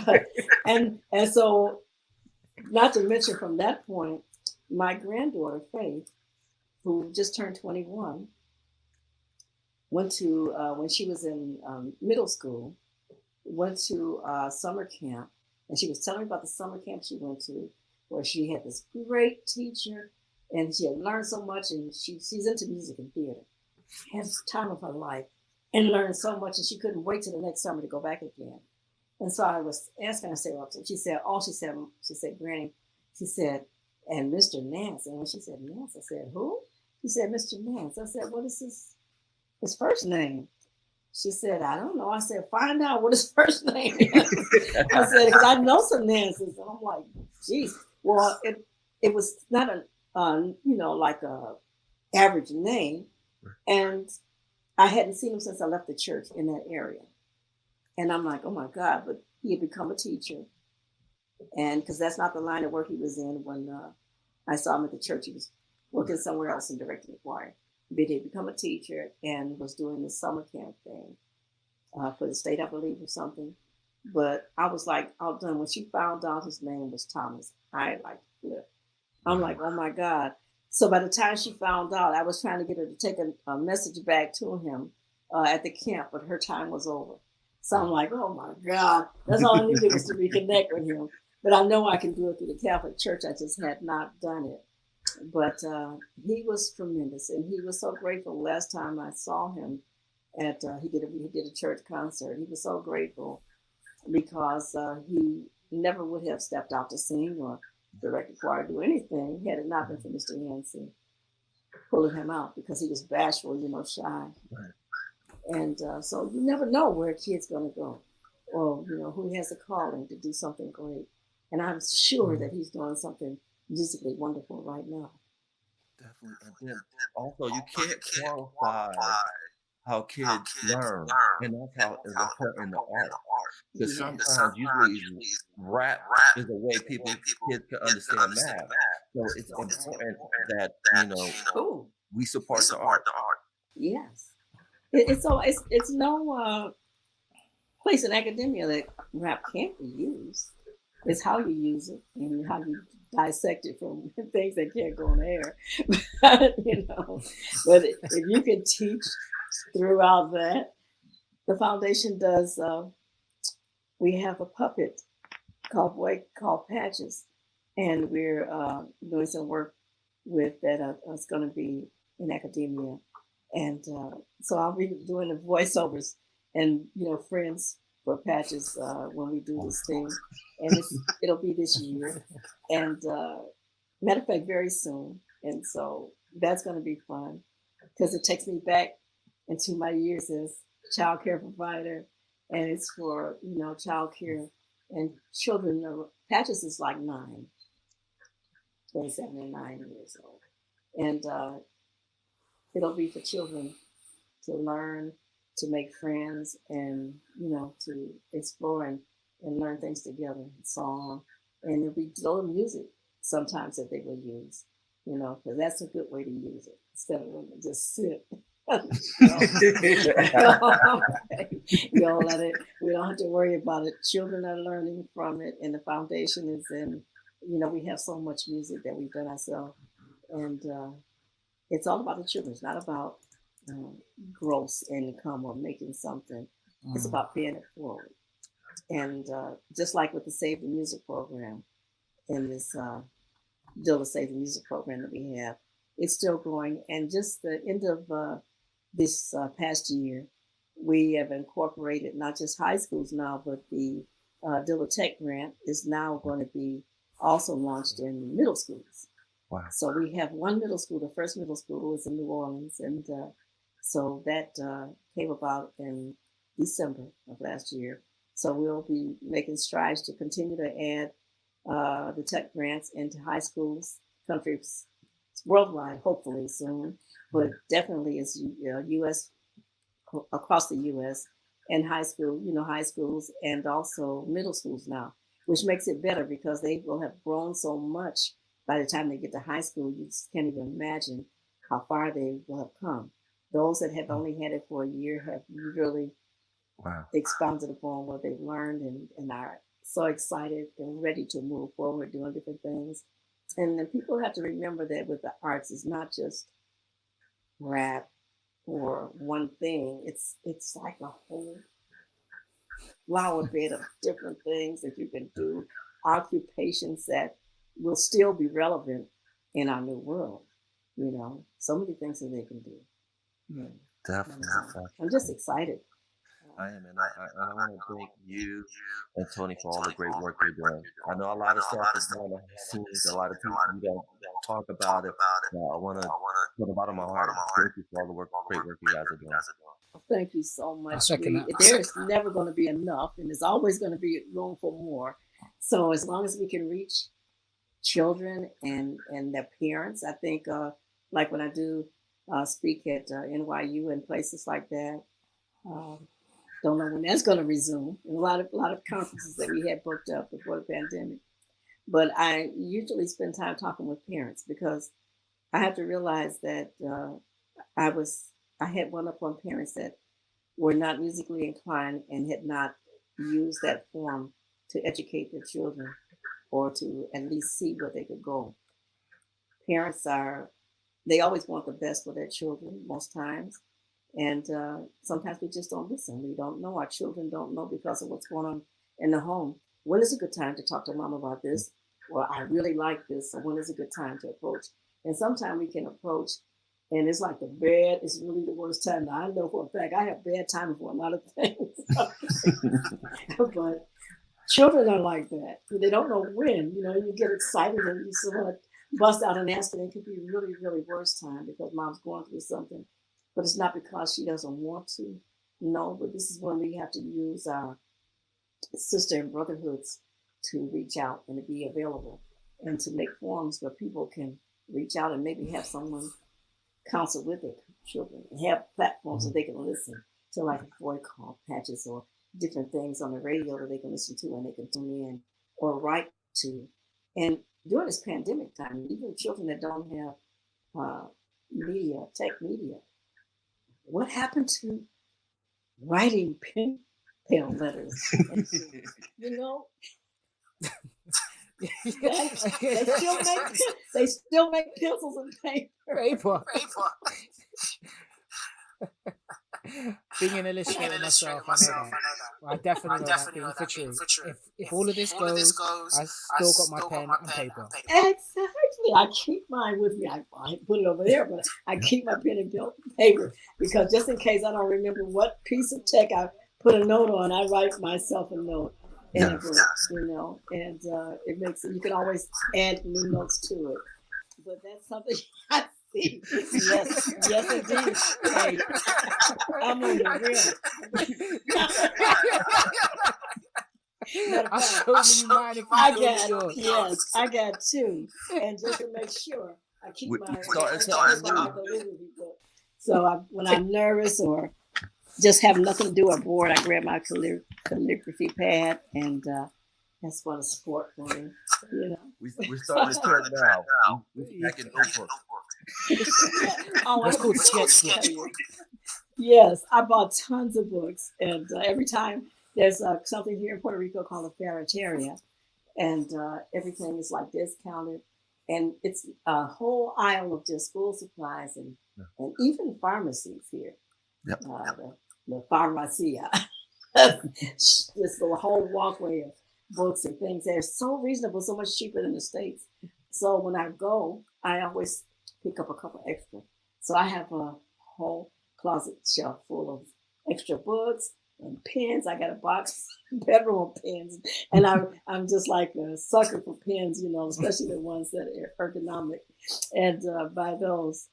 time. and so, not to mention from that point, my granddaughter, Faith, who just turned 21, went to, when she was in middle school, went to summer camp And she was telling me about the summer camp she went to, where she had this great teacher, and she had learned so much, and she's into music and theater. Had the time of her life, and learned so much, and she couldn't wait till the next summer to go back again. And so I was asking her, I said, well, she said, Granny, she said, and Mr. Nance. And when she said Nance, I said, who? She said, Mr. Nance. I said, what is his first name? She said, I don't know. I said, find out what his first name is. I said, because I know some Nances. And I'm like, geez. Well, it was not like a average name. And I hadn't seen him since I left the church in that area. And I'm like, oh my God, but he had become a teacher. And because that's not the line of work he was in when I saw him at the church. He was working somewhere else and directing the choir. But he had become a teacher and was doing this summer camp thing for the state, I believe, or something. But I was like outdone. When she found out his name was Thomas, I like flipped. I'm like, oh my God. So by the time she found out, I was trying to get her to take a message back to him at the camp, but her time was over. So I'm like, oh my God, that's all I needed was to reconnect with him. But I know I can do it through the Catholic Church. I just had not done it. But he was tremendous, and he was so grateful. Last time I saw him at he did a church concert. He was so grateful because he never would have stepped out to sing or direct the choir, do anything had it not been for Mr. Yancey pulling him out because he was bashful, shy. Right. And so you never know where a kid's going to go or, who has a calling to do something great. And I'm sure that he's doing something musically wonderful right now. Definitely. And then also, you can't qualify how kids learn, and that's how it's important in the art. Because sometimes, usually, rap is a way kids can understand math. So it's important that we support the art. Yes, it's no place in academia that rap can't be used. It's how you use it and how you dissect it from things that can't go on air. But if you can teach throughout that, the foundation does. We have a puppet called Patches, and we're doing some work with that. It's going to be in academia, and so I'll be doing the voiceovers and friends for Patches when we do this thing, and it'll be this year, and matter of fact, very soon, and so that's going to be fun because it takes me back into my years as child care provider, and it's for child care and children. Patches is like 27 and 9 years old, and it'll be for children to learn, to make friends, and to explore and learn things together, song, and there'll be little music sometimes that they will use, because that's a good way to use it instead of just sit. We don't have to worry about it. Children are learning from it, and the foundation is in. We have so much music that we've done ourselves, and it's all about the children. It's not about gross income or making something. It's about paying it forward. And just like with the Save the Music program, in this Dilla Save the Music program that we have, it's still growing. And just the end of this past year, we have incorporated not just high schools now, but the Dilla Tech grant is now going to be also launched in middle schools. Wow. So we have one middle school. The first middle school is in New Orleans, and so that came about in December of last year. So we'll be making strides to continue to add the tech grants into high schools, countries worldwide, hopefully soon, but definitely it's U.S. across the U.S. and high schools and also middle schools now, which makes it better because they will have grown so much by the time they get to high school. You just can't even imagine how far they will have come. Those that have only had it for a year have really expounded upon what they've learned and are so excited and ready to move forward doing different things. And then people have to remember that with the arts, it's not just rap or one thing. It's like a whole flower bed of different things that you can do, occupations that will still be relevant in our new world. So many things that they can do. Definitely, I'm just excited. I am, and I want to thank you and Tony for all the great work you're doing. I know a lot of stuff is going on scenes, a lot of people you don't talk about it. I want to, from the bottom of my heart, thank you for all the great work you guys are doing. Thank you so I much. second that. There's never going to be enough, and there's always going to be room for more. So as long as we can reach children and their parents, I think, like when I do speak at NYU and places like that, don't know when that's going to resume. And a lot of conferences that we had booked up before the pandemic. But I usually spend time talking with parents because I have to realize that I had one-up-on parents that were not musically inclined and had not used that form to educate their children or to at least see where they could go. Parents they always want the best for their children most times. And sometimes we just don't listen. We don't know. Our children don't know because of what's going on in the home. When is a good time to talk to mom about this? Well, I really like this. So when is a good time to approach? And sometimes we can approach, and it's like it's really the worst time. Now, I know for a fact I have bad timing for a lot of things. But children are like that. They don't know when. You get excited and you sort of bust out and ask, and it could be really, really worst time because mom's going through something. But it's not because she doesn't want to. No, but this is when we have to use our sister and brotherhoods to reach out and to be available and to make forums where people can reach out and maybe have someone counsel with their children and have platforms that they can listen to, like voice call patches or different things on the radio that they can listen to and they can tune in or write to. And during this pandemic time, even children that don't have tech media, what happened to writing pen pal letters? They still make pencils and paper. Being an illustrator myself, I know that. I definitely know that being for true. If all of this goes, I still got my pen and paper. Exactly. I keep mine with me. I put it over there, but I keep my pen and paper because just in case I don't remember what piece of tech I put a note on, I write myself a note in a book, and it makes it. You can always add new notes to it. But that's something I see. Yes, indeed. Hey, I'm on the real. I got two, and just to make sure, I keep my So when I'm nervous or just have nothing to do or bored, I grab my calligraphy pad, and that's what a sport for me. We're starting to turn now. We're back in notebooks. That's called sketch. Yes, I bought tons of books, and every time there's something here in Puerto Rico called a ferreteria, and everything is like discounted, and it's a whole aisle of just school supplies and even pharmacies here. Yep. The pharmacia, just the whole walkway of books and things. They're so reasonable, so much cheaper than the States. So when I go, I always pick up a couple extra. So I have a whole closet shelf full of extra books and pens. I got a box bedroom of pens, and I'm just like a sucker for pens, especially the ones that are ergonomic, and buy those.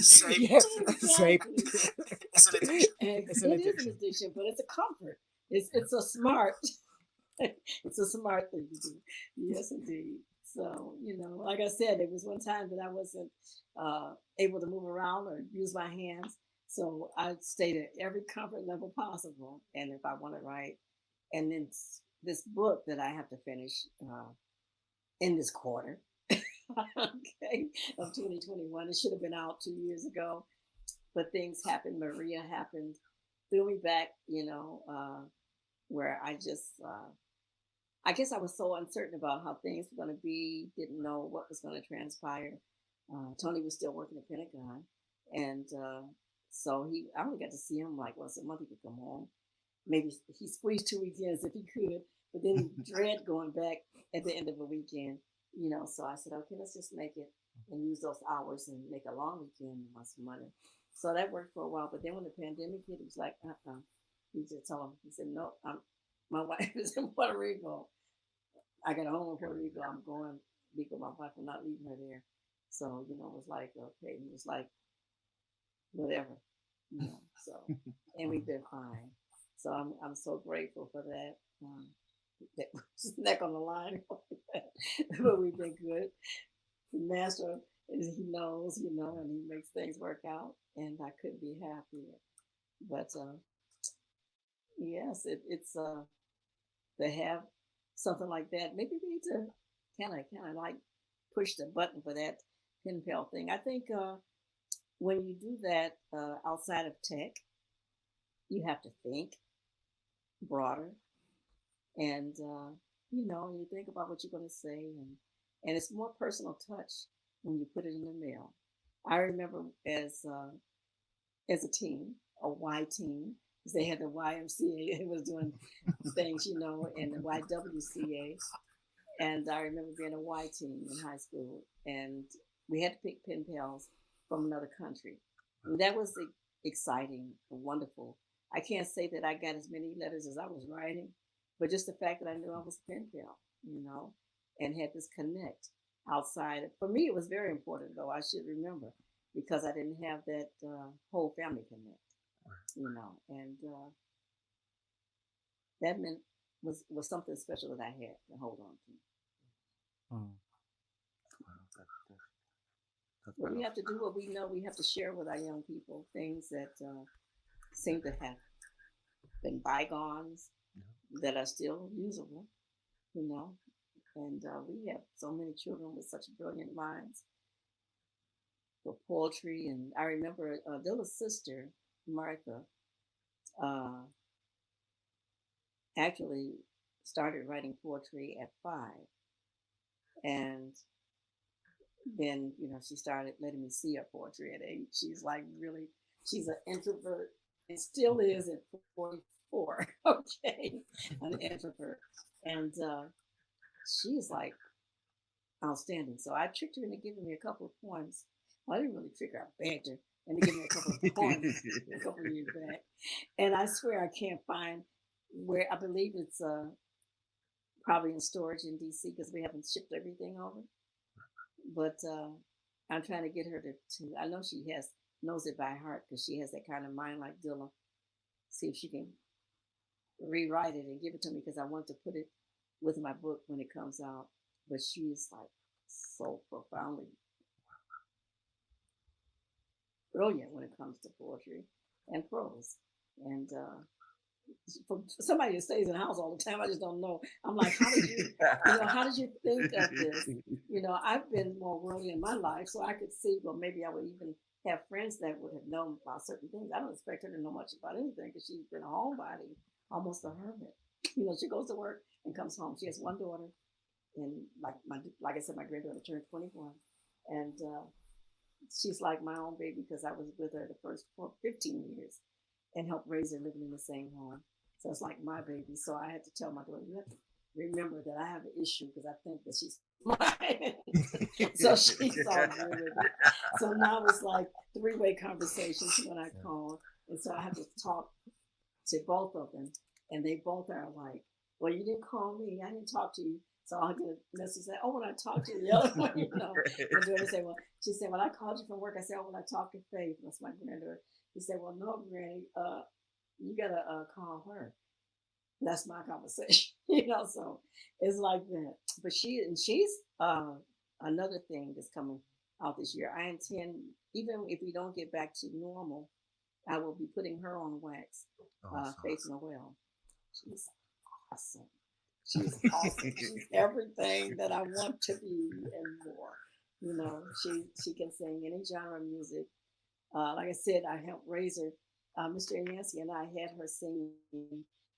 Same. It's an addiction, but it's a comfort. It's a smart. It's a smart thing to do. Yes, indeed. So like I said, there was one time that I wasn't able to move around or use my hands, so I stayed at every comfort level possible. And if I want to write, and then this book that I have to finish in this quarter. Okay, of 2021. It should have been out 2 years ago, but things happened. Maria happened, threw me back, where I just, I guess I was so uncertain about how things were going to be, didn't know what was going to transpire. Tony was still working at Pentagon, and So I only got to see him like once a month. He could come home. Maybe he squeezed 2 weekends if he could, but then he dread going back at the end of a weekend. So I said, okay, let's just make it and use those hours and make a long weekend once a month. So that worked for a while. But then when the pandemic hit, he was like, He just told him, he said, no, my wife is in Puerto Rico. I got a home in Puerto Rico. I'm going because my wife. I'm not leaving her there. So, it was like, okay. He was like, whatever, so, and we've been fine. So I'm so grateful for that. That neck on the line, but we've been good. The master, he knows, and he makes things work out, and I couldn't be happier. But yes, it's to have something like that. Maybe we need to kind of like push the button for that pen pal thing. I think when you do that outside of tech, you have to think broader, and you think about what you're going to say, and it's more personal touch when you put it in the mail. I remember as a teen, a Y teen, because they had the YMCA, it was doing things, and the YWCA, and I remember being a Y teen in high school, and we had to pick pen pals from another country. And that was exciting and wonderful. I can't say that I got as many letters as I was writing, but just the fact that I knew I was a pen pal, and had this connect outside. For me, it was very important, though, I should remember, because I didn't have that whole family connect, and that meant was something special that I had to hold on to. Mm. But we have to do what we know. We have to share with our young people things that seem to have been bygones that are still usable, And we have so many children with such brilliant minds for poetry. And I remember Dilla's sister, Martha, actually started writing poetry at 5. And then, she started letting me see her poetry at 8. She's like she's an introvert and still is at 44. Okay, an introvert. And she's like outstanding. So I tricked her into giving me a couple of poems. Well, I didn't really trick her, I begged her into giving me a couple of poems a couple of years back. And I swear I can't find where, I believe it's probably in storage in DC because we haven't shipped everything over. But I'm trying to get her to I know she knows it by heart because she has that kind of mind like Dilla. See if she can rewrite it and give it to me because I want to put it with my book when it comes out. But she's like so profoundly brilliant when it comes to poetry and prose. And for somebody that stays in the house all the time, I just don't know. I'm like, how did you, how did you think of this? I've been more worldly in my life, so I could see, well, maybe I would even have friends that would have known about certain things. I don't expect her to know much about anything because she's been a homebody, almost a hermit. She goes to work and comes home. She has one daughter, and like I said, my granddaughter turned 21, and she's like my own baby because I was with her the first 15 years and helped raise her living in the same home. So it's like my baby. So I had to tell my daughter, you have to remember that I have an issue because I think that she's mine. So she's all good with it. So now it's like 3-way conversations when I call. And so I have to talk to both of them. And they both are like, well, you didn't call me. I didn't talk to you. So I'll get a message say, oh, when I talked to the other one, My daughter said, she said, I called you from work. I said, oh, when I talked to Faith, that's my granddaughter. He said, well, no, Granny, you got to call her. That's my conversation, so it's like that. But she's another thing that's coming out this year. I intend, even if we don't get back to normal, I will be putting her on wax, Faith Noel. She's awesome. She's awesome. She's everything that I want to be and more. She can sing any genre of music. Like I said, I helped raise her. Mr. Yancey and I had her singing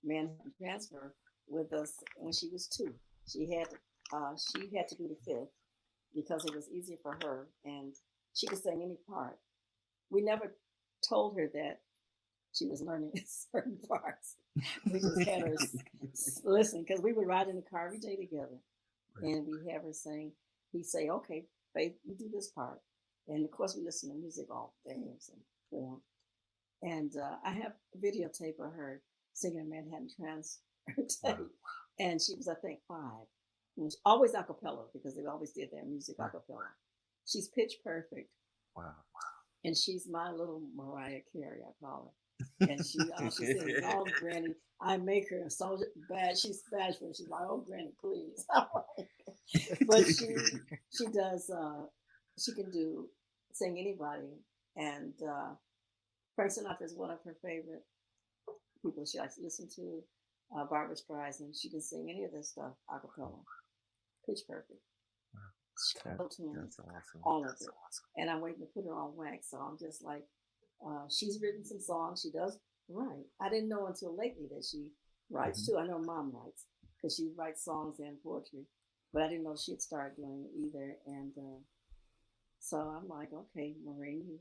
Manhattan Transfer with us when she was 2. She had to do the 5th because it was easier for her, and she could sing any part. We never told her that she was learning certain parts. We just had her listen because we would ride in the car every day together, and we have her sing. He'd say, "Okay, babe, you do this part," and of course we listen to music all day and form. And I have a videotape of her singing a Manhattan Trans tape, and she was, I think, 5. And was always a cappella because they always did their music a cappella. She's pitch perfect. Wow. And she's my little Mariah Carey, I call her. And she says, "Oh, Granny, I make her so bad. She's bashful. She's like, oh, Granny, please." But she does. She can sing anybody. And Frank Sinatra is one of her favorite people she likes to listen to. Barbara Streisand. She can sing any of this stuff a cappella. Pitch perfect. That's awesome. All of it. And I'm waiting to put her on wax. So I'm just like, she's written some songs. She does write. I didn't know until lately that she writes too. I know Mom writes because she writes songs and poetry, but I didn't know she'd started doing it either. And so I'm like, okay, Maureen, you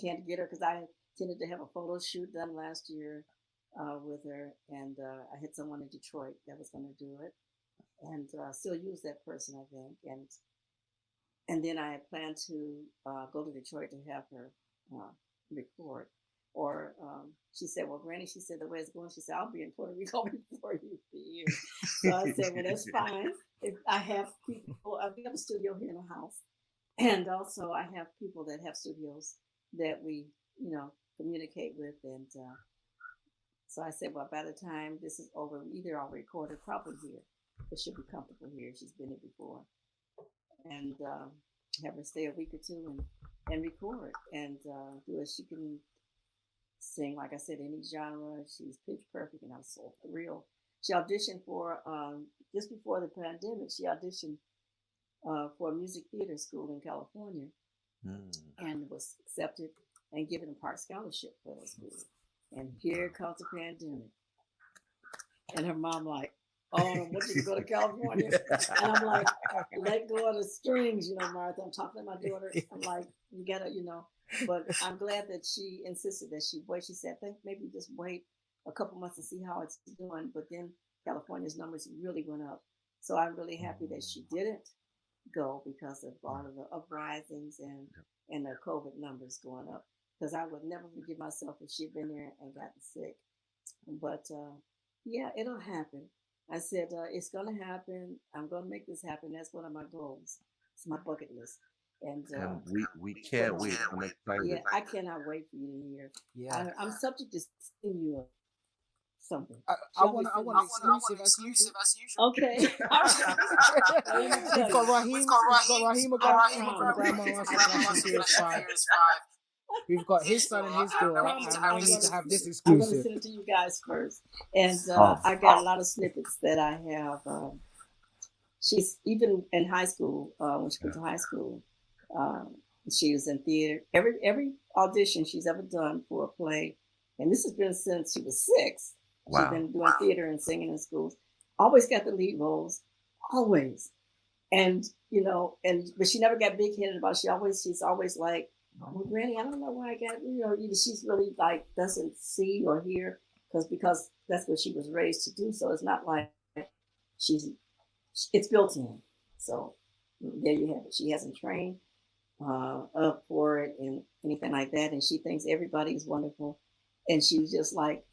can't get her because I intended to have a photo shoot done last year with her, and I had someone in Detroit that was going to do it, and still use that person, I think, and then I planned to go to Detroit to have her record. Or she said, "Well, Granny," she said, "the way it's going," she said, "I'll be in Puerto Rico before you be here." So I said, "Well, that's fine. If I have people, we have a studio here in the house, and also I have people that have studios that we, communicate with." And so I said, "Well, by the time this is over, either I'll record it probably here. It should be comfortable here. She's been here before." And have her stay a week or two and record and do it. She can sing, like I said, any genre. She's pitch perfect, and I'm so thrilled. She auditioned for, just before the pandemic, she auditioned for a music theater school in California and was accepted and given a part scholarship for the school. And here comes the pandemic. And her mom like, "Oh, what did you go to California?" And I'm like, "Let go of the strings, Martha." I'm talking to my daughter. I'm like, "You gotta, But I'm glad that she insisted that she wait. She said, "I think maybe just wait a couple months and see how it's doing." But then California's numbers really went up. So I'm really happy that she didn't go because of all of the uprisings and the COVID numbers going up. Because I would never forgive myself if she'd been there and gotten sick. But yeah, it'll happen. I said, it's going to happen. I'm going to make this happen. That's one of my goals. It's my bucket list. And we can't wait. I'm excited. Yeah, I cannot wait for you to hear. Yeah. I'm subject to send you something. I want exclusive as usual. Okay. We've got Raheem. We've got Raheem from Grandma Series 5. We've got his son and his daughter, and we need to have this I'm going to exclusive. send it to you guys first. And I got a lot of snippets that I have. She's even in high school, when she went to high school, she was in theater. Every audition she's ever done for a play, and this has been since she was 6. Wow. She's been doing theater and singing in schools. Always got the lead roles, always. And but she never got big headed about it. She's always like, "Well, Granny, I don't know why I got, she's really like doesn't see or hear because that's what she was raised to do. So it's not like it's built in. So there you have it. She hasn't trained up for it and anything like that. And she thinks everybody's wonderful. And she's just like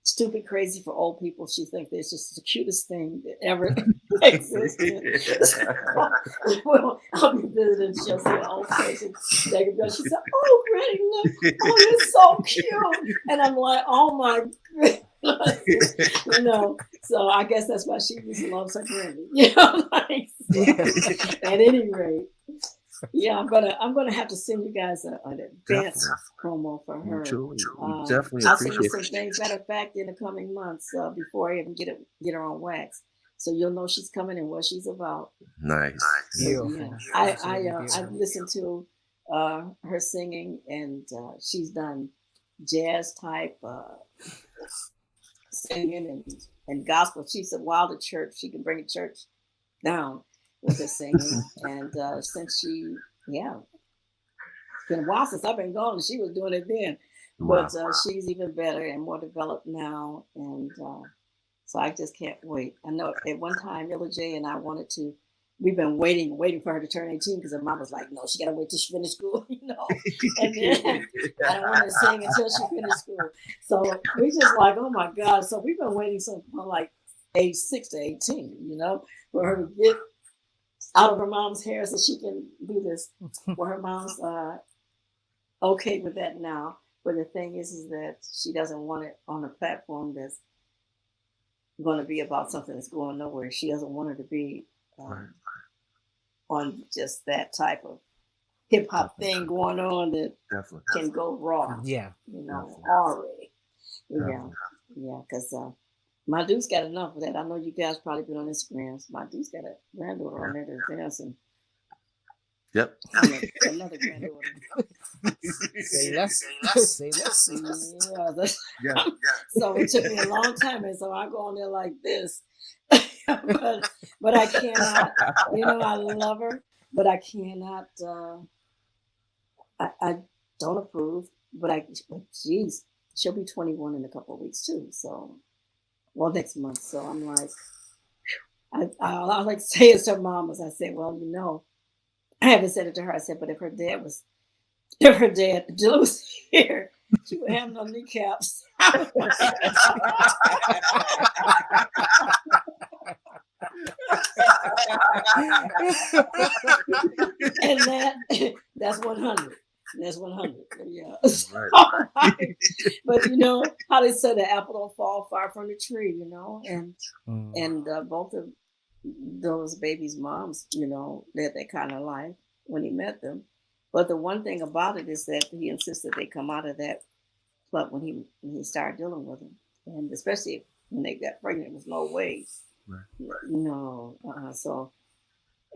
stupid crazy for old people. She thinks it's just the cutest thing that ever existed. Well, I'll be visiting. She'll see an old person. She said, "Oh, Granny, look. Oh, you're so cute." And I'm like, "Oh, my goodness." So I guess that's why she just loves her Granny. At any rate. Yeah, I'm gonna have to send you guys a dance promo for her. Truly, definitely I'll send you appreciate some things. Matter of fact, in the coming months, before I even get her on wax, so you'll know she's coming and what she's about. Nice. Beautiful. Yeah. I listened to her singing, and she's done jazz type singing and gospel. She's a wild at church. She can bring a church down with her singing. And since it's been a while since I've been gone, and she was doing it then. Wow. But she's even better and more developed now, and so I just can't wait. I know at one time Illa Jay and I wanted to. We've been waiting for her to turn 18 because her mom was like, "No, she gotta wait till she finish school," you know. And then I don't want her to sing until she finished school. So we just like, oh my God. So we've been waiting from like age 6 to 18, you know, for her to get out of her mom's hair so she can do this. Well, her mom's okay with that now. But the thing is that she doesn't want it on a platform that's going to be about something that's going nowhere. She doesn't want her to be on just that type of hip hop thing going on that can go wrong. Yeah. You know, already. Yeah. Yeah. Because my dude's got enough of that. I know you guys probably been on Instagrams. My dude's got a granddaughter on there that's dancing. Yep. Another granddaughter. Say less. Say less. Yeah. So it took me a long time, and so I go on there like this. but I cannot. You know, I love her, but I cannot. I don't approve. But geez, she'll be 21 in a couple of weeks too. So, well, next month. So I'm like, I like to say it to mamas. I said, well, you know, I haven't said it to her. I said, but if her dad Dilla was here, she would have no kneecaps. And that's 100. That's 100. Yeah. Right. But you know how they say the apple don't fall far from the tree, you know, and both of those babies' moms, you know, led that kind of life when he met them. But the one thing about it is that he insisted they come out of that club when he started dealing with them, and especially when they got pregnant, it was no way. Right. No. So,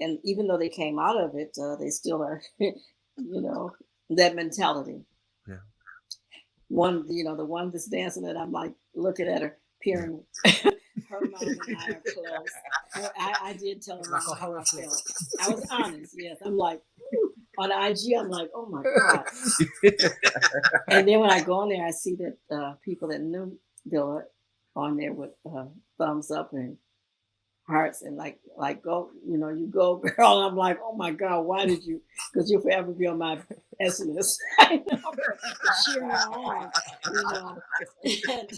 and even though they came out of it, they still are, you know, that mentality. Yeah. One, you know, the one that's dancing that I'm like looking at her, peering. Her mom and I are close. I did tell her how I felt. I was honest. Yes, I'm like on IG. I'm like, oh my God. And then when I go on there, I see that people that knew Dilla on there with thumbs up and hearts and like go, you know, you go girl. I'm like, oh my God, why did you? Because you'll forever be on my SNS. I know, cheering on, you know. And,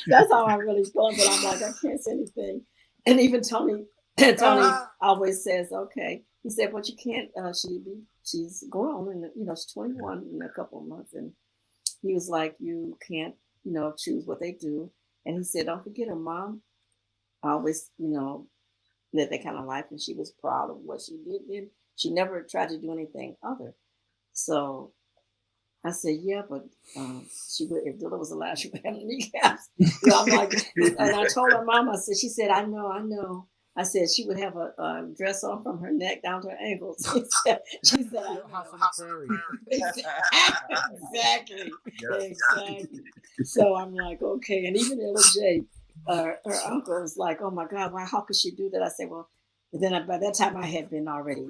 that's how I really felt. But I'm like, I can't say anything. And even Tony always says, okay. He said, but you can't. She's grown, and you know, she's 21 in a couple of months, and he was like, you can't, you know, choose what they do. And he said, don't forget her mom. Always, you know, lived that kind of life, and she was proud of what she did. And she never tried to do anything other. So I said, yeah, but she would, if Dilla was alive, she would have kneecaps. So I'm like, and I told her mom, I said, she said, I know. I said she would have a dress on from her neck down to her ankles. She said, exactly. So I'm like, okay. And even Illa Jay, her uncle was like, oh my God, how could she do that? I said, well, and then by that time I had been already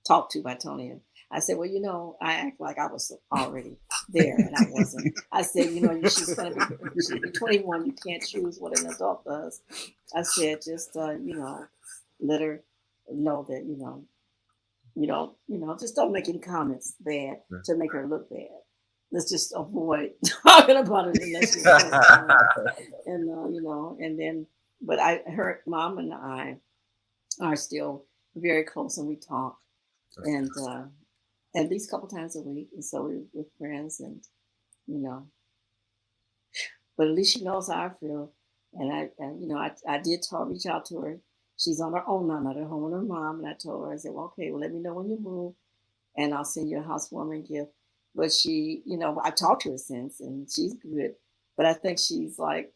talked to by Tony. And I said, well, you know, I act like I was already there, and I wasn't. I said, you know, she's going to be 21. You can't choose what an adult does. I said, just, you know, let her know that, you know, just don't make any comments bad to make her look bad. Let's just avoid talking about it unless you and, you know, and then, but her mom and I are still very close, and we talk. And at least a couple times a week, and so we're friends, and you know. But at least she knows how I feel, and you know, I did reach out to her. She's on her own now, not at home with her mom, and I told her, I said, well, okay, well, let me know when you move, and I'll send you a housewarming gift. But she, you know, I talked to her since, and she's good, but I think she's like,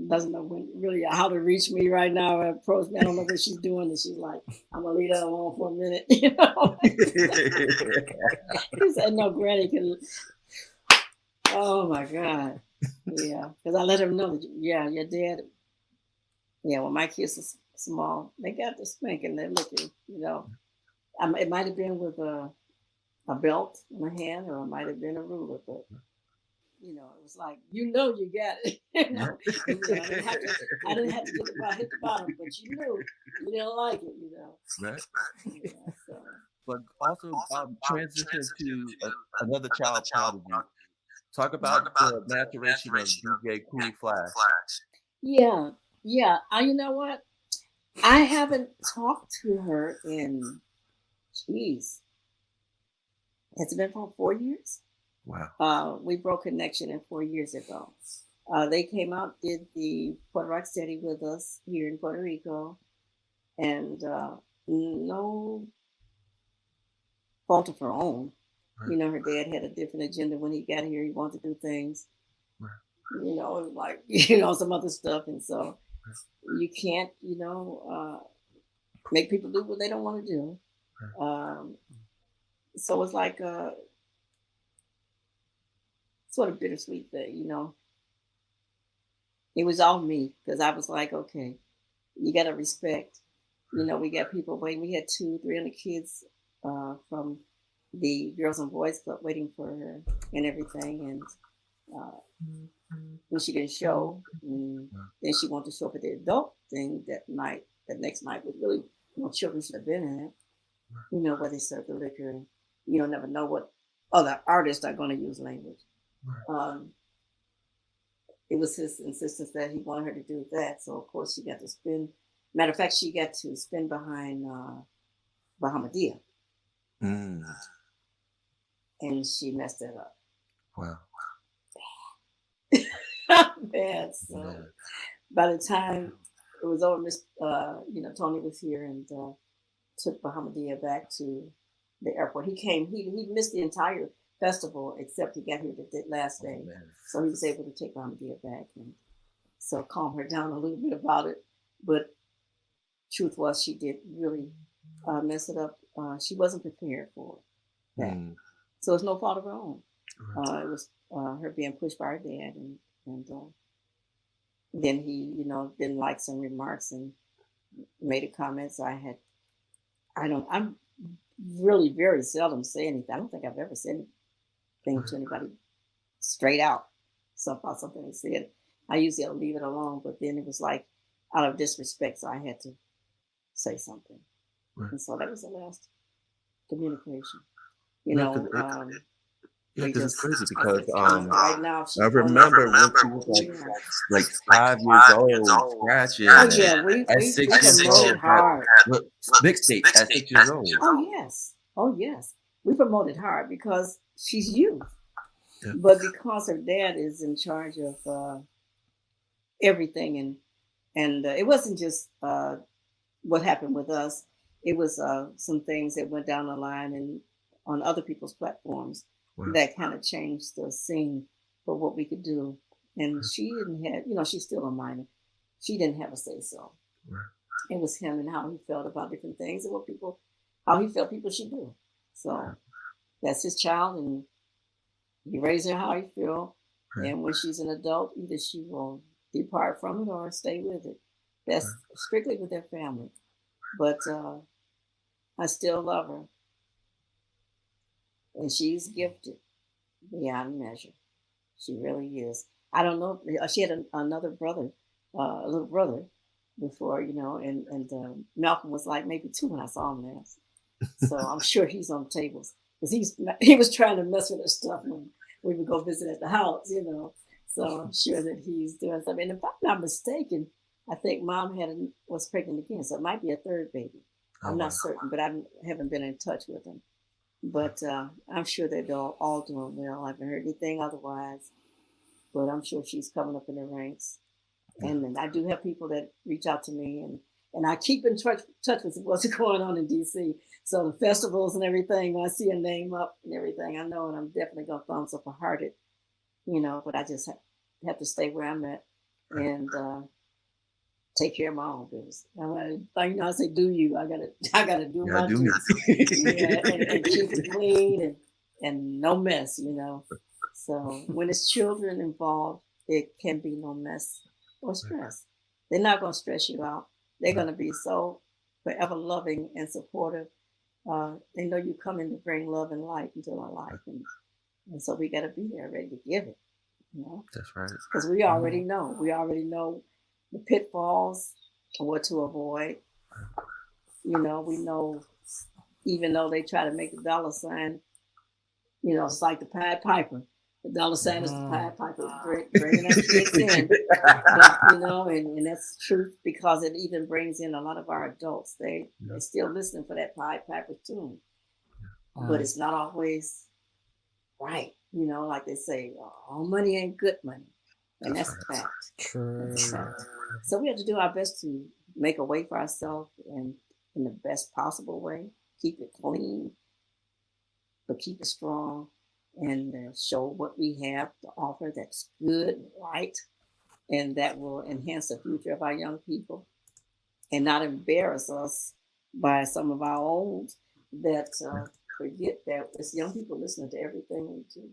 doesn't know really how to reach me right now. I don't know what she's doing, and she's like, I'm gonna leave her alone for a minute, you know. He said, no, Granny can. Oh my God, yeah, because I let her know that your dad. Yeah, when my kids are small, they got the spanking. They're looking, you know. It might have been with a belt in my hand, or it might have been a ruler, but it was like, you got it. I didn't have to hit the bottom, but you didn't like it, Right. So. But also transition to another child prodigy. Talk about the maturation of DJ Kool Flash. Yeah. You know what? I haven't talked to her in, geez, it's been for 4 years. Wow. We broke connection 4 years ago. They came out, did the Puerto Rock Steady with us here in Puerto Rico, and no fault of her own. Right. Her dad had a different agenda when he got here. He wanted to do things, right. Like some other stuff, and so you can't, make people do what they don't want to do. Right. So it's like sort of bittersweet that it was all me, because I was like, okay, you got to respect. We got people waiting. We had 200-300 kids from the Girls and Boys Club waiting for her and everything, and when she didn't show, then she wanted to show up at the adult thing that night. That next night, was really children should have been at. Where they serve the liquor, and you don't never know what other artists are going to use language. It was his insistence that he wanted her to do that, so of course she got to spin. Matter of fact, she got to spin behind Bahamadia. And she messed that up. Wow. Bad. So by the time it was over, Tony was here and took Bahamadia back to the airport. He missed the entire festival except he got here the last day. So he was able to take Bahamadia back and so calm her down a little bit about it. But truth was, she did really mess it up. She wasn't prepared for that. So it's no fault of her own. It was her being pushed by her dad, and then he, didn't like some remarks and made a comment. So I'm really very seldom say anything. I don't think I've ever said anything to anybody straight out about something they said. I usually leave it alone, but then it was like out of disrespect, so I had to say something. And so that was the last communication. Because it's crazy because right now I remember when she was like 5 years old, scratching. Oh yeah, we at 6 years old, hard. Mixtape at 6 years old. Oh yes, we promoted hard because she's youth, Yeah. but because her dad is in charge of everything, and it wasn't just what happened with us. It was some things that went down the line and on other people's platforms. Wow. That kind of changed the scene for what we could do. And she didn't have, she's still a minor. She didn't have a say so. Right. It was him and how he felt about different things and how he felt people should do. So that's his child, and he raised her how he feel. Right. And when she's an adult, either she will depart from it or stay with it. That's strictly with their family. But I still love her. And she's gifted beyond measure. She really is. I don't know. She had another brother, a little brother before, and Malcolm was like maybe 2 when I saw him last. So I'm sure he's on tables because he was trying to mess with her stuff when we would go visit at the house, So I'm sure that he's doing something. And if I'm not mistaken, I think Mom was pregnant again, so it might be a third baby. I'm not certain, but I haven't been in touch with him. But I'm sure that they're all doing well. I haven't heard anything otherwise. But I'm sure she's coming up in the ranks. And then I do have people that reach out to me. And I keep in touch with what's going on in D.C. So the festivals and everything, when I see a name up and everything, I know, and I'm definitely going to thumbs up a hearted, But I just have to stay where I'm at and take care of my own business. I say, do you? I gotta do my duty. And keep it clean and no mess, So when it's children involved, it can be no mess or stress. They're not gonna stress you out. They're gonna be so forever loving and supportive They know you come in to bring love and light into our life, and so we got to be there ready to give it. You know, That's right. because we already know. We already know the pitfalls and what to avoid. You know, we know, even though they try to make the dollar sign, you know, it's like the Pied Piper. The dollar sign is the Pied Piper, bringing us kids in. But, you know, and that's truth, because it even brings in a lot of our adults. They're still listening for that Pied Piper tune. But it's not always right. You know, like they say, all money ain't good money. And that's a fact. True. That's a fact. So we have to do our best to make a way for ourselves, and in the best possible way. Keep it clean, but keep it strong, and show what we have to offer that's good, right, and that will enhance the future of our young people, and not embarrass us by some of our old that forget that it's young people listening to everything we do.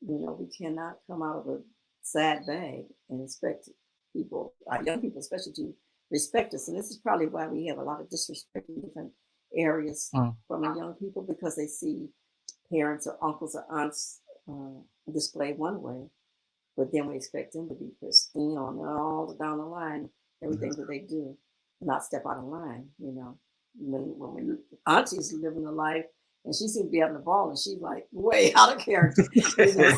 You know, we cannot come out of a sad bag and expect people, our young people especially, to respect us. And this is probably why we have a lot of disrespect in different areas from our young people, because they see parents or uncles or aunts display one way, but then we expect them to be pristine on all down the line, everything that they do, not step out of line. You know, when aunties living a life, and she seems to be having a ball, and she's like way out of character. You know?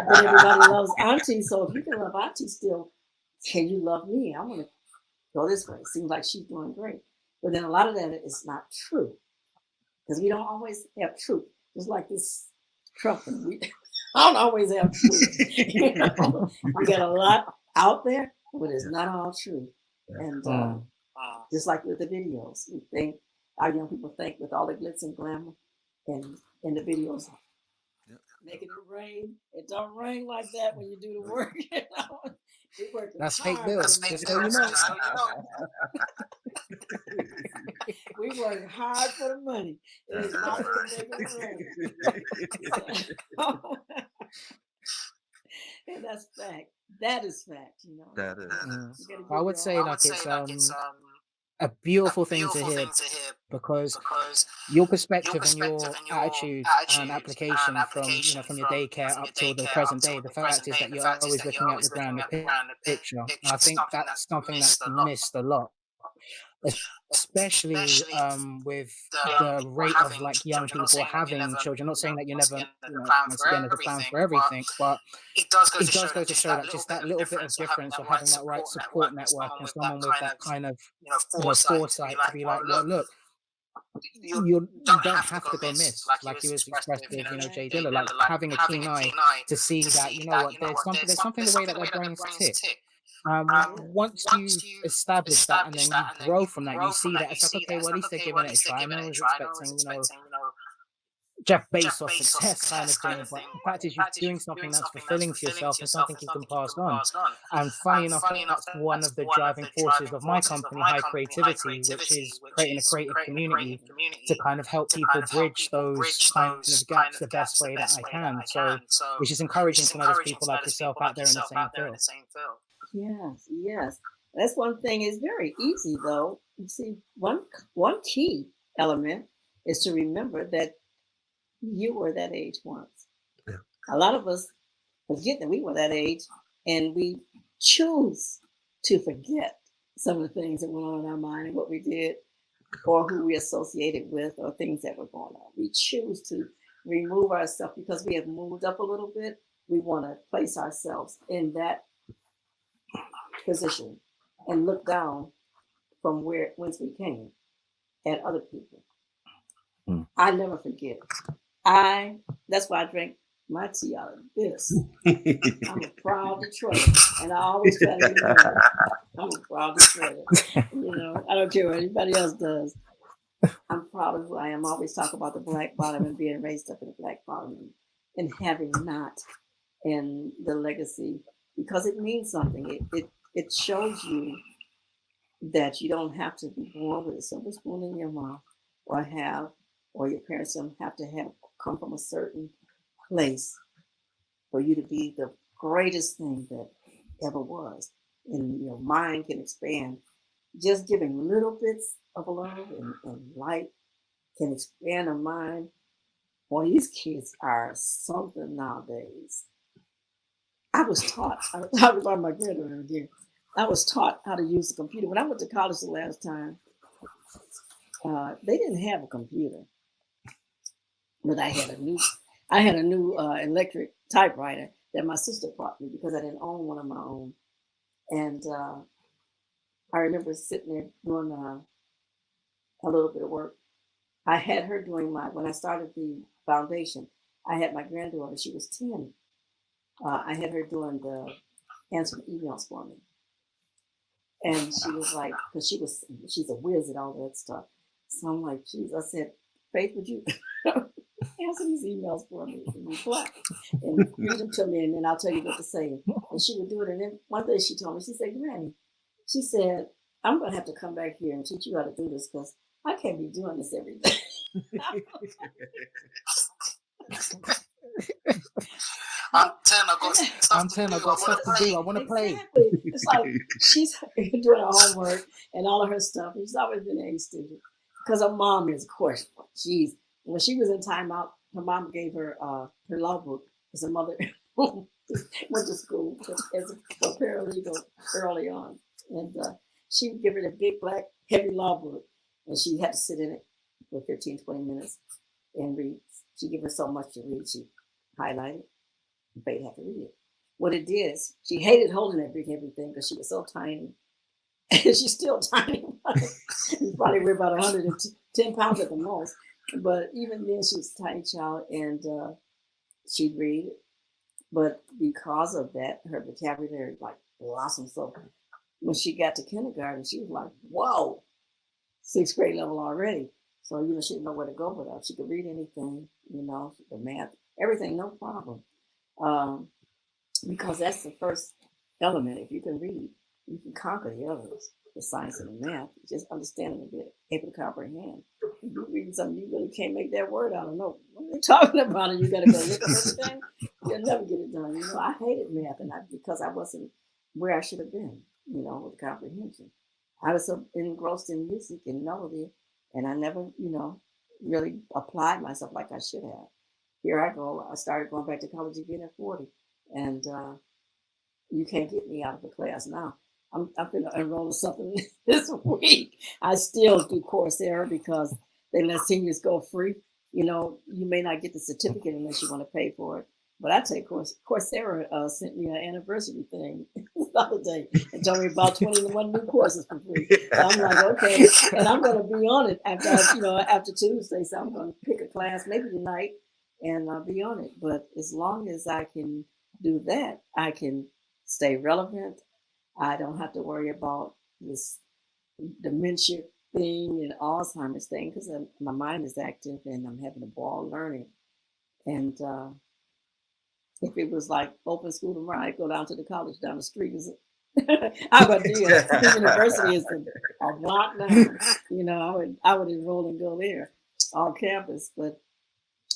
But everybody loves auntie, so if you can love auntie still, can you love me? I want to go this way. It seems like she's doing great. But then a lot of that is not true, because we don't always have truth. Just like this Trump, I don't always have truth. You know? We got a lot out there, but it's not all true. And just like with the videos, we think, our young people think, with all the glitz and glamour and in the videos, making it rain. It don't rain like that when you do the work. You know? That's fake bills. Just so you know. We work hard for the money. It is not to make it rain. And that's fact. That is fact. You know. That is. I would say like it's a beautiful thing to hear, because your perspective and your attitude and application from, you know, from your daycare up till the present day, the fact is that you're always looking at the grander picture. And I think that's something that's missed a lot, especially with the rate of like young people having children. Not saying that you never, you know, once again, there's a plan for everything, but it does go to show that just that little bit of difference of having that right support network and someone with that kind of, you know, foresight to be like, well, look, you don't have to go miss, like you was expressed with, you know, J Dilla, like having a keen eye to see that, you know what, there's something the way that their brains tick. Once you establish that and then you grow from that, you see that it's like, okay, well, at least they're giving it a try. No one's expecting, you know, Jeff Bezos success kind of thing, but the fact is you're doing something that's fulfilling to yourself and something you can pass on. And funny enough, that's one of the driving forces of my company, High Creativity, which is creating a creative community to kind of help people bridge those kind of gaps the best way that I can. So, which is encouraging to know there's people like yourself out there in the same field. Yes. That's one thing. It's very easy, though. You see, one key element is to remember that you were that age once. Yeah. A lot of us forget that we were that age, and we choose to forget some of the things that went on in our mind and what we did, or who we associated with, or things that were going on. We choose to remove ourselves because we have moved up a little bit. We want to place ourselves in that position and look down from whence we came at other people. I never forget. That's why I drink my tea out of this. I'm a proud Detroiter, and I always try to remember I'm a proud Detroiter. You know, I don't care what anybody else does. I'm proud of who I am. I always talk about the black bottom and being raised up in the black bottom and having not, and the legacy, because it means something. It shows you that you don't have to be born with a silver spoon in your mouth, or your parents don't have to have come from a certain place for you to be the greatest thing that ever was. And your mind can expand. Just giving little bits of love and light can expand a mind. Well, these kids are something nowadays. I was taught, I was on my granddaughter again. I was taught how to use the computer. When I went to college the last time, they didn't have a computer, but I had a new electric typewriter that my sister bought me because I didn't own one of my own. And I remember sitting there doing a little bit of work. I had her doing when I started the foundation, I had my granddaughter, she was 10. I had her doing the answering emails for me. And she was like, because she's a whiz at all that stuff. So I'm like, geez, I said, Faith, would you answer these emails for me and reply and read them to me, and then I'll tell you what to say. And she would do it. And then one day she told me, she said, Granny, she said, I'm going to have to come back here and teach you how to do this because I can't be doing this every day. I'm 10, I got stuff to do. I want to play. Exactly. It's like she's doing her homework and all of her stuff. And she's always been an A student because her mom is, of course, geez. When she was in timeout, her mom gave her her law book because her mother went to school as a paralegal early on. And she would give her the big, black, heavy law book. And she had to sit in it for 15, 20 minutes and read. She'd give her so much to read. She highlighted. Faith had to read it. What it did is she hated holding that big heavy thing because she was so tiny. And she's still tiny. She's probably weighed about 110 pounds at the most. But even then, she was a tiny child and she'd read it. But because of that, her vocabulary like blossomed. So when she got to kindergarten, she was like, whoa, 6th grade level already. So, she didn't know where to go with her. She could read anything, the math, everything, no problem. Because that's the first element. If you can read, you can conquer the others, the science and the math. Just understanding a bit, able to comprehend. If you read something, you really can't make that word out. I don't know what they're talking about, and you got to go look up everything. You'll never get it done. I hated math, and because I wasn't where I should have been, with comprehension. I was so engrossed in music and melody, and I never, really applied myself like I should have. Here I go. I started going back to college again at 40, and you can't get me out of the class now. I'm going to enroll in something this week. I still do Coursera because they let seniors go free. You may not get the certificate unless you want to pay for it. But I take Coursera sent me an anniversary thing the other day and told me about 21 new courses for free. So I'm like, okay, and I'm going to be on it after Tuesday. So I'm going to pick a class maybe tonight and be on it. But as long as I can do that, I can stay relevant. I don't have to worry about this dementia thing and Alzheimer's thing because my mind is active and I'm having a ball learning. And if it was like open school tomorrow, I'd go down to the college down the street. I would do it. The university is a block down. I would enroll and go there on campus. But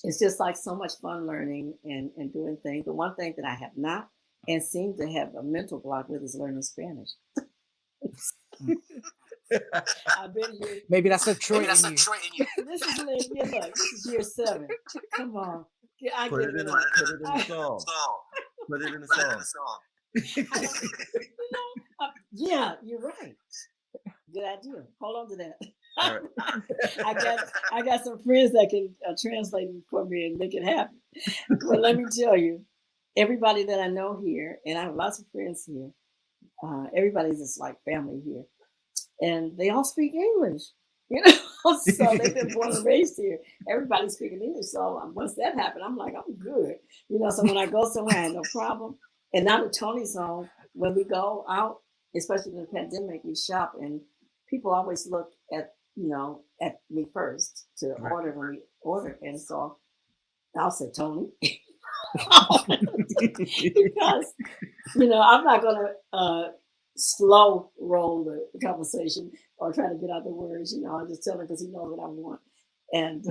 it's just like so much fun learning and doing things. But one thing that I have not and seem to have a mental block with is learning Spanish. I've been here. Maybe that's a trait in you. This is year 7. Come on. Put it in a song. Put it in a song. Yeah, you're right. Good idea. Hold on to that. All right. I got some friends that can translate it for me and make it happen. But let me tell you, everybody that I know here, and I have lots of friends here, everybody's just like family here, and they all speak English. So they've been born and raised here. Everybody's speaking English. So once that happened, I'm like, I'm good. So when I go somewhere, I have no problem. And now that Tony's home, when we go out, especially in the pandemic, we shop, and people always look at me first to order when we order. And so I'll say, Tony, because I'm not gonna slow roll the conversation or try to get out the words. I just tell him because he knows what I want, and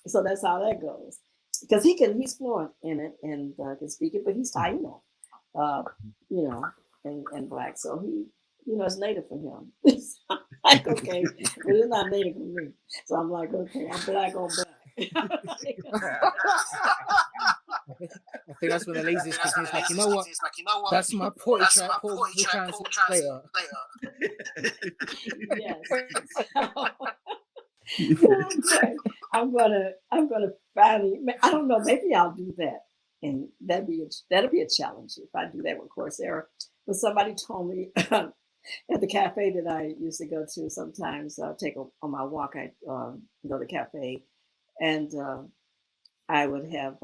so that's how that goes. Because he's fluent in it and can speak it, but he's Taino, and black, so he, it's native for him. Like, okay, but it's not native for me. So I'm like, okay, I'm black on black. I think that's when the laziest kicks in. It's like, you know what? That's my poetry track. Paul will translate later. Yes. I'm gonna finally. I don't know. Maybe I'll do that, and that'll be a challenge if I do that with Coursera. But somebody told me at the cafe that I used to go to sometimes, on my walk. I go to the cafe, and I would have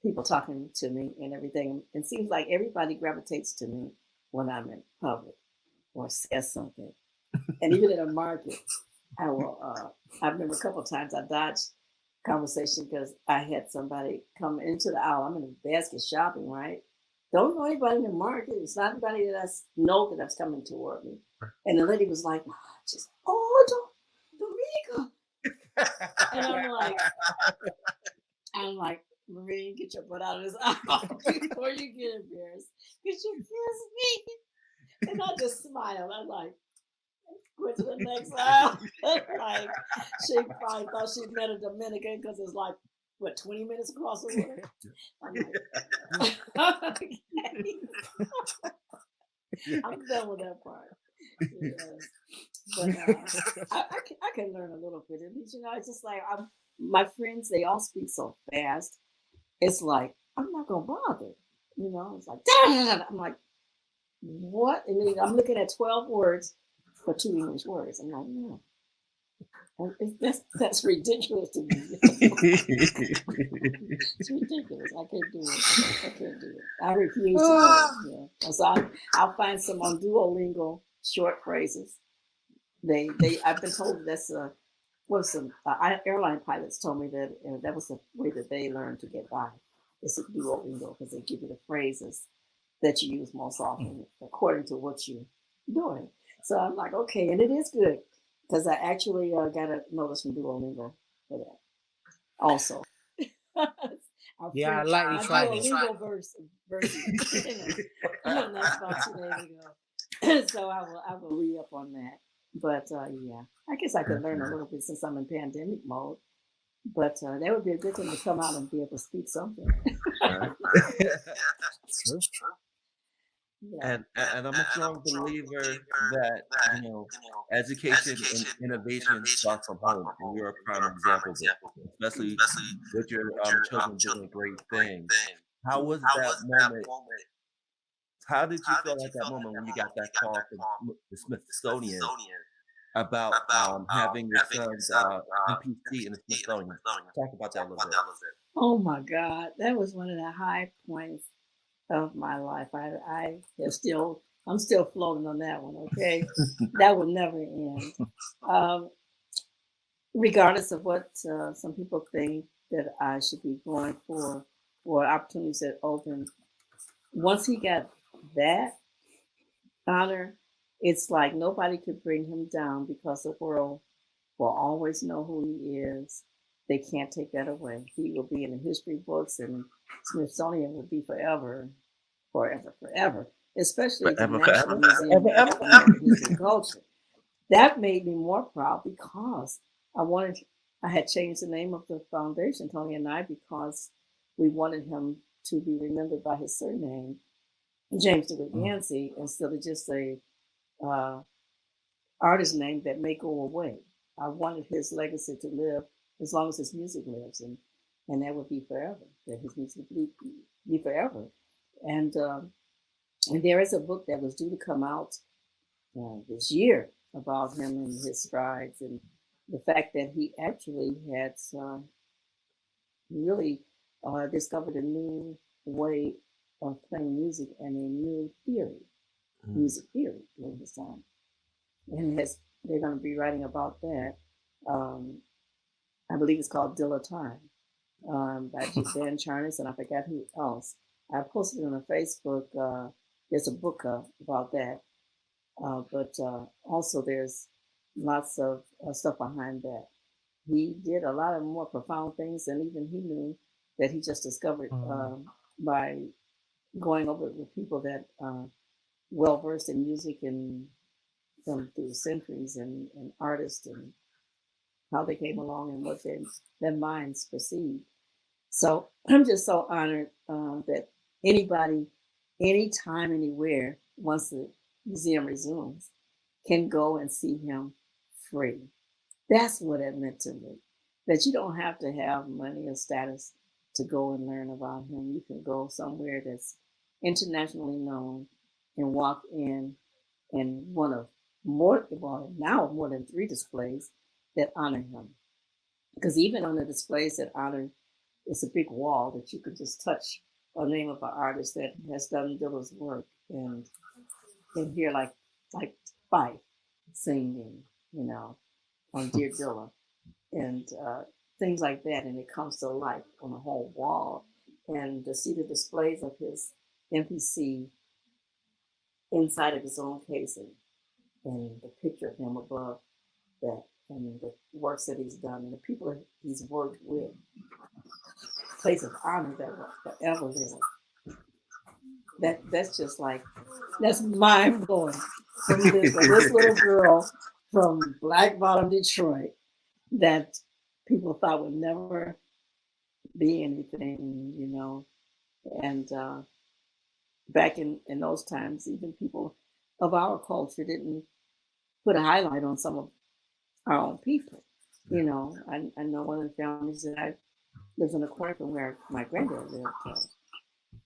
people talking to me and everything. It seems like everybody gravitates to me when I'm in public or says something, and even in a market. I will. I remember a couple of times I dodged conversation because I had somebody come into the aisle. I'm in a basket shopping, right? Don't know anybody in the market. It's not anybody that I know that's coming toward me. And the lady was like, Dominica. And I'm like, Maureen, get your butt out of this aisle before you get embarrassed. Because you kiss me. And I just smiled. I'm like, went to the next aisle. Like, she probably thought she met a Dominican because it's like, 20 minutes across the water? I'm like, okay. I'm done with that part. Yes. But I can learn a little bit. At least, it's just like, my friends, they all speak so fast. It's like, I'm not going to bother. It's like, I'm like, what? And then I'm looking at 12 words for 2 English words. I'm like, no. That's ridiculous to me. It's ridiculous. I can't do it. I refuse to do it. So I'll find some on Duolingo short phrases. I've been told that's airline pilots told me that that was the way that they learned to get by. It's a Duolingo because they give you the phrases that you use most often according to what you're doing. So I'm like, okay, and it is good. Because I actually got a notice from Duolingo for that. Also, yeah, I lightly tried it. Duolingo version. That's about 2 days ago. So I will read up on that. But yeah, I guess I could learn a little bit since I'm in pandemic mode. But that would be a good thing to come out and be able to speak something. True. Yeah. And I'm a strong believer that education and innovation start from home, and you're a prime example of it, especially with your children doing great things. How was that moment? How did you feel at that moment when you got that call from the Smithsonian about having your son's NPC in the Smithsonian? Talk about that a little bit. Oh my God, that was one of the high points of my life. I'm still floating on that one. Okay, that will never end. Regardless of what some people think that I should be going for opportunities that open. Once he got that honor, it's like nobody could bring him down because the world will always know who he is. They can't take that away. He will be in the history books, and Smithsonian will be forever, especially the National Museum of American History and Culture. That made me more proud because I had changed the name of the foundation, Tony and I, because we wanted him to be remembered by his surname, James J Dilla Yancey, instead of just a artist name that may go away. I wanted his legacy to live as long as his music lives, and that would be forever. That his music would be forever. And there is a book that was due to come out this year about him and his strides, and the fact that he actually had really discovered a new way of playing music and a new music theory during his time. And they're going to be writing about that. I believe it's called Dilla Time by Dan Charnas, and I forgot who else. I posted it on Facebook. There's a book about that. But also there's lots of stuff behind that. He did a lot of more profound things than even he knew that he just discovered by going over it with people that well versed in music and them through the centuries and artists and how they came along and what their minds perceived. So I'm just so honored that anybody, anytime, anywhere, once the museum resumes, can go and see him free. That's what it meant to me. That you don't have to have money or status to go and learn about him. You can go somewhere that's internationally known and walk in and one of now more than 3 displays that honor him. Because even on the displays that honor, it's a big wall that you could just touch a name of an artist that has done Dilla's work and hear like Fife singing, on Dear Dilla and things like that, and it comes to life on the whole wall. And to see the displays of his MPC inside of his own casing and the picture of him above that and the works that he's done and the people that he's worked with, place of honor that will forever live. That's just like, that's mind blowing. For this little girl from Black Bottom, Detroit, that people thought would never be anything, and back in those times, even people of our culture didn't put a highlight on some of our own people. I know one of the families that I lived in a corner from where my granddad lived.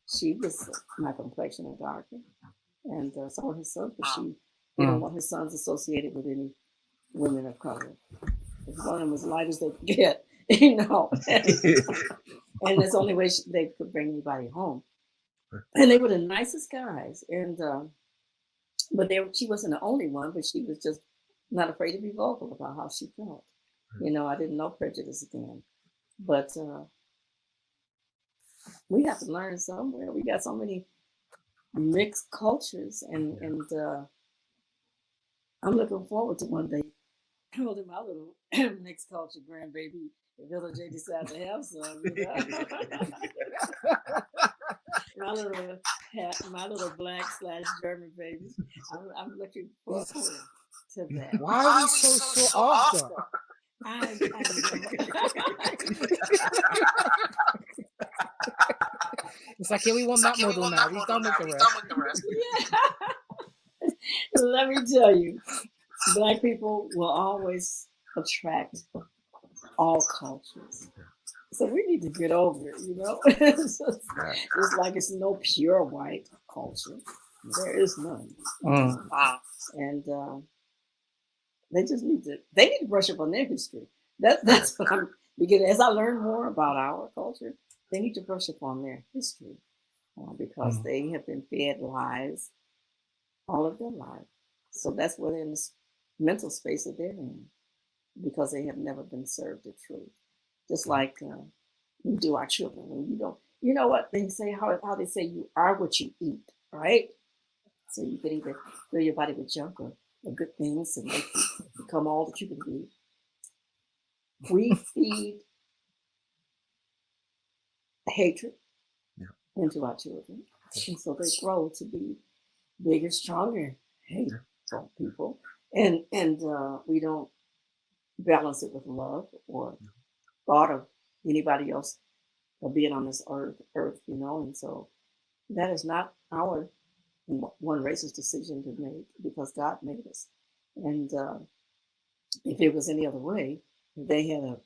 She was my complexion and darker, and so were his sons, but she didn't want his sons associated with any women of color. One of them was light as they could get, and that's the only way they could bring anybody home. And they were the nicest guys, and but she wasn't the only one, but she was just not afraid to be vocal about how she felt. I didn't know prejudice then, but we have to learn somewhere. We got so many mixed cultures, and I'm looking forward to one day holding my little mixed culture grandbaby if Illa Jay decides to have some. My little black/German babies. I'm looking forward to that. Why are we so off though? It's like, yeah, we want that model now. We've done with the rest. Yeah. Let me tell you, Black people will always attract all cultures. So we need to get over it, It's like it's no pure white culture. There is none. And they need to brush up on their history. That's what I'm beginning. As I learn more about our culture, they need to brush up on their history because they have been fed lies all of their life. So that's where they're in this mental space that they're in because they have never been served the truth. Just like we do our children. When you don't, you know what they say, how they say you are what you eat, right? So you can either fill your body with junk or good things and make you become all that you can be. We feed hatred into our children. And so they grow to be bigger, stronger, hateful people. And we don't balance it with love or thought of anybody else being on this earth, and so that is not our one racist decision to make because God made us. And if it was any other way, they had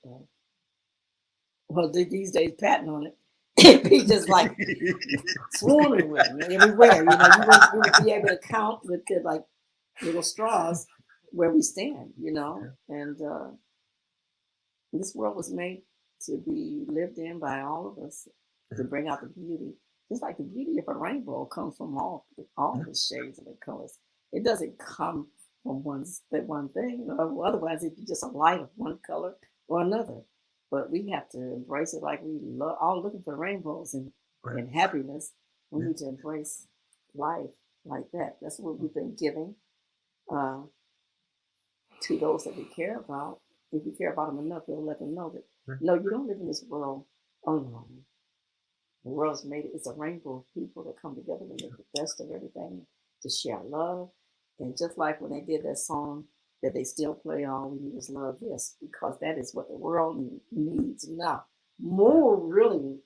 these days patent on it. It'd be just like swarming with them everywhere. You would be able to count with the like little straws where we stand, and this world was made to be lived in by all of us to bring out the beauty. Just like the beauty of a rainbow comes from all the shades of the colors. It doesn't come from one thing. Otherwise, it'd be just a light of one color or another. But we have to embrace it like we all looking for rainbows and happiness. We need to embrace life like that. That's what we've been giving to those that we care about. If we care about them enough, we'll let them know that no, you don't live in this world alone. The world's made it's a rainbow of people that come together and make the best of everything to share love And just like when they did that song that they still play on, We Need Is Love, yes, because that is what the world needs now. Really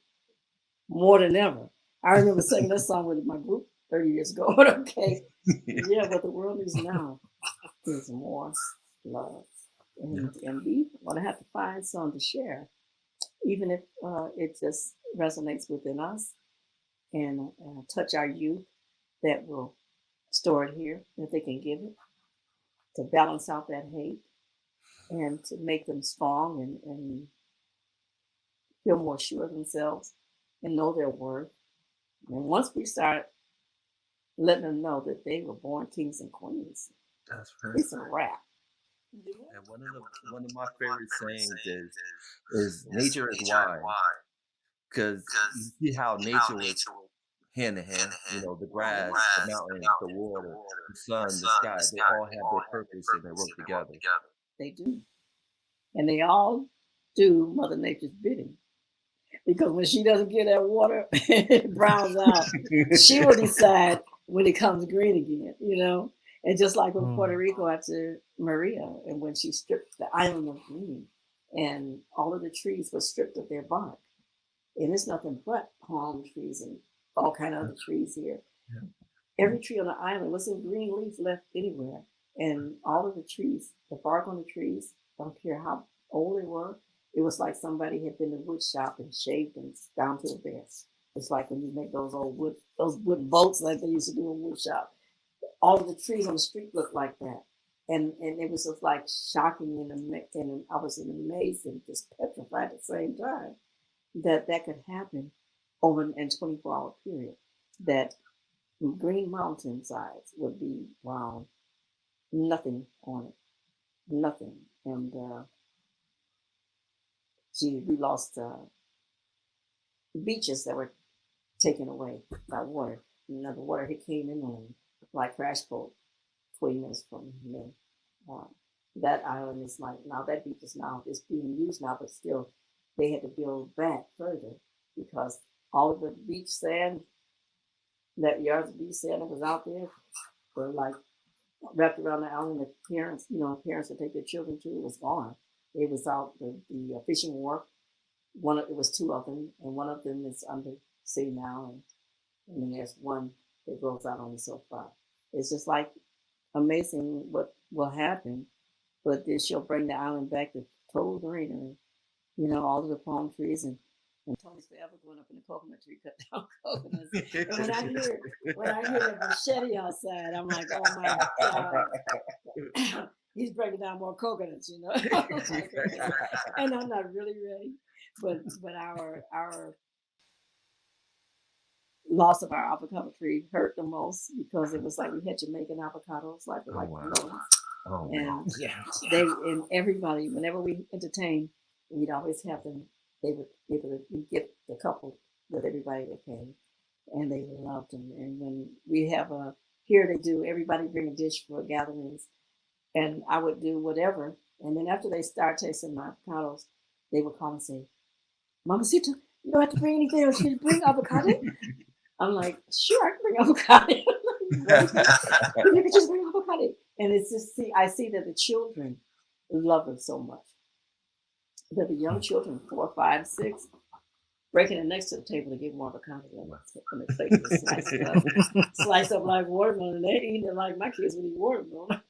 more than ever. I remember singing that song with my group 30 years ago. Okay. Yeah, what the world needs now is more love. And we want to have to find something to share, even if it just resonates within us and touch our youth that will store it here, that they can give it to balance out that hate and to make them strong and feel more sure of themselves and know their worth. And once we start letting them know that they were born kings and queens, That's right. it's a wrap. And one of my favorite sayings is nature is wise, because you see how nature was hand in hand. You know, the grass, the mountains, the water, the sun, the sky. They all have their purpose and they work together. They do. And they all do Mother Nature's bidding. Because when she doesn't get that water, it browns out. She will decide when it comes green again, you know? And just like with Puerto Rico after Maria, and when she stripped the island of green, and all of the trees were stripped of their bark. And it's nothing but palm trees and all kind of other trees here. Yeah. Every tree on the island wasn't green leaf left anywhere. And all of the trees, the bark on the trees, don't care how old they were, it was like somebody had been to the wood shop and shaved them down to the base. It's like when you make those wooden boats like they used to do in wood shop. All of the trees on the street looked like that. And it was just like shocking and I was amazed and just petrified at the same time that could happen over an 24-hour period. That green mountainsides would be brown, nothing on it, nothing. And we lost the beaches that were taken away by water. You know, the water came in like crash boat 20 minutes from me. That island is like, now that beach is being used now, but still they had to build back further because all of the beach sand, that yards of beach sand that was out there were like wrapped around the island. The parents would take their children to, it was gone. It was out the fishing wharf. It was two of them, and one of them is under sea now, and then there's one that goes out only so far. It's just like amazing what will happen, but this she'll bring the island back to total greenery. You know, all of the palm trees and Tony's forever going up in the coconut tree, cut down coconuts. And when I hear that machete outside, I'm like, oh my God. He's breaking down more coconuts, you know. And I'm not really ready. But our loss of our avocado tree hurt the most because it was like we had Jamaican avocados, like melons. Oh, and Yeah. and everybody, whenever we entertained, we'd always have them. They would we'd get the couple with everybody that came, and they loved them. And when we have here they do, everybody bring a dish for gatherings, and I would do whatever. And then after they start tasting my avocados, they would call and say, "Mamacita, you don't have to bring anything else. You bring avocado." I'm like, "Sure, I can bring avocado." You can just bring avocado. And it's just I see that the children love it so much. That the young children, 4, 5, 6, breaking it next to the table to get more avocado. And the plate is sliced up like watermelon. And they eat it like my kids would eat watermelon.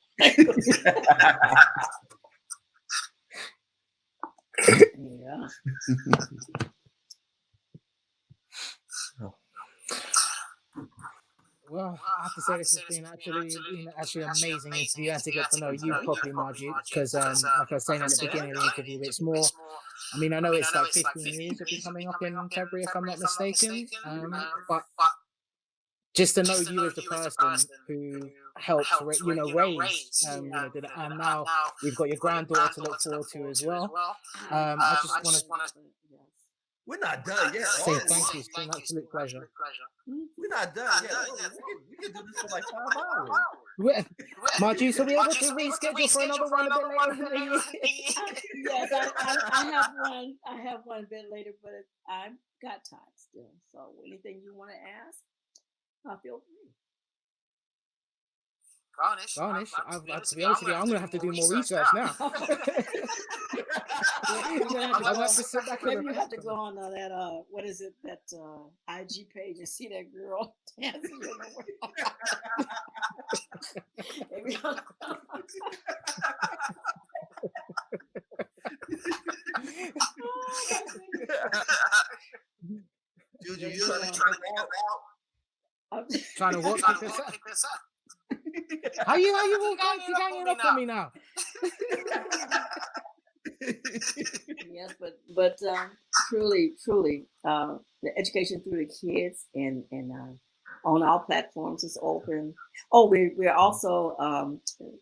Yeah. Well, I have to say this has been actually amazing interview and to get to know you properly, Margie, because like I was saying at the beginning of the interview, it's more, I mean, I know it's like 15 years will be coming up in February if I'm not mistaken, but just to know you as the person who helped, raise, and now we've got your granddaughter to look forward to as well. I just want to We're not done yet. say thank you. It's been an absolute pleasure. We're not done yet. We can do this for like 5 hours. Margie, so we able to reschedule for another one a bit later in the year? Yes, I have one. I have one a bit later, but I've got time still. So anything you want to ask, I feel free. Garnish. To be honest with you, I'm gonna have to do more research now. You're gonna have to I'm gonna go, have to sit back and maybe you have to reflect go on on that what is it, that IG page and see that girl dancing in the world. Maybe Juju, you you trying to know, kick us out? I'm it. Trying to what? Kick us up? How you all ganging up on me now? Yes, but truly, the education through the kids and on all platforms is open. Oh, we're also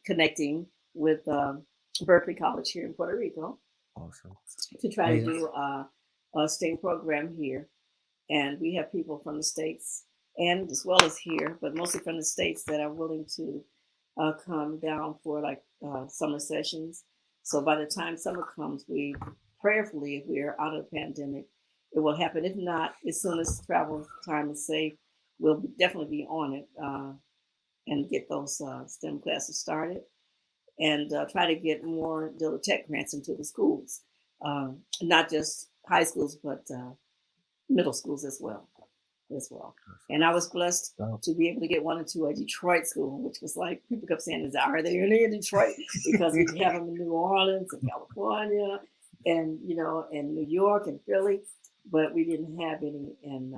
connecting with Berkeley College here in Puerto Rico Awesome. to try to Amazing. do a STEAM program here, and we have people from the States and as well as here, but mostly from the States that are willing to come down for like summer sessions. So by the time summer comes, we prayerfully, if we are out of the pandemic, it will happen. If not, as soon as travel time is safe, we'll definitely be on it and get those STEM classes started and try to get more Dilla Tech grants into the schools, not just high schools, but middle schools as well. And I was blessed to be able to get one into a Detroit school, which was like, people kept saying, are they in Detroit? Because we have them in New Orleans and California and, and New York and Philly, but we didn't have any in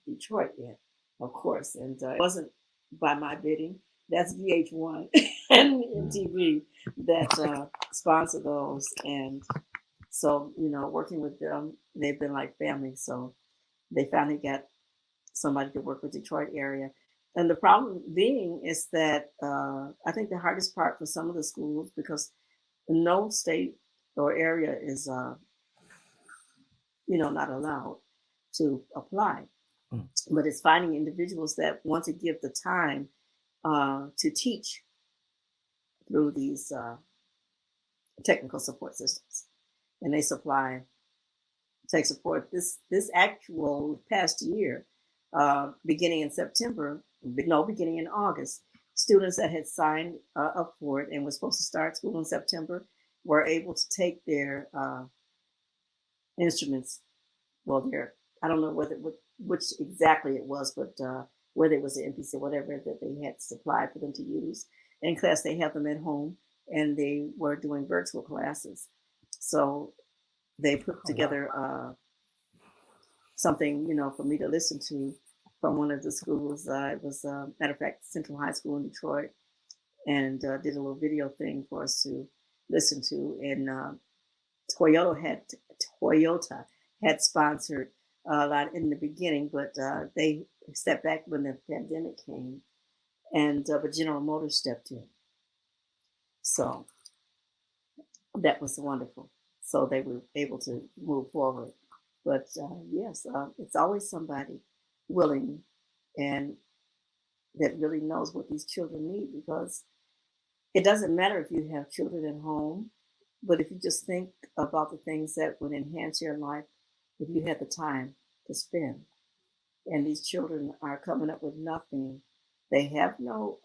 Detroit yet, of course. And it wasn't by my bidding. That's VH1 and MTV that sponsor those. And so, working with them, they've been like family. So they finally got somebody to work with Detroit area. And the problem being is that I think the hardest part for some of the schools, because no state or area is, not allowed to apply. But it's finding individuals that want to give the time to teach through these technical support systems. And they supply tech support this actual past year, beginning in August. Students that had signed up for it and were supposed to start school in September were able to take their instruments. Well, I don't know which exactly it was, but whether it was the MPC or whatever that they had supplied for them to use. In class, they have them at home, and they were doing virtual classes. So they put together something, for me to listen to from one of the schools. It was, matter of fact, Central High School in Detroit, and did a little video thing for us to listen to. And Toyota had sponsored a lot in the beginning, but they stepped back when the pandemic came, and but General Motors stepped in. So that was wonderful. So they were able to move forward. But yes, it's always somebody willing and that really knows what these children need, because it doesn't matter if you have children at home, but if you just think about the things that would enhance your life, if you had the time to spend, and these children are coming up with nothing, they have no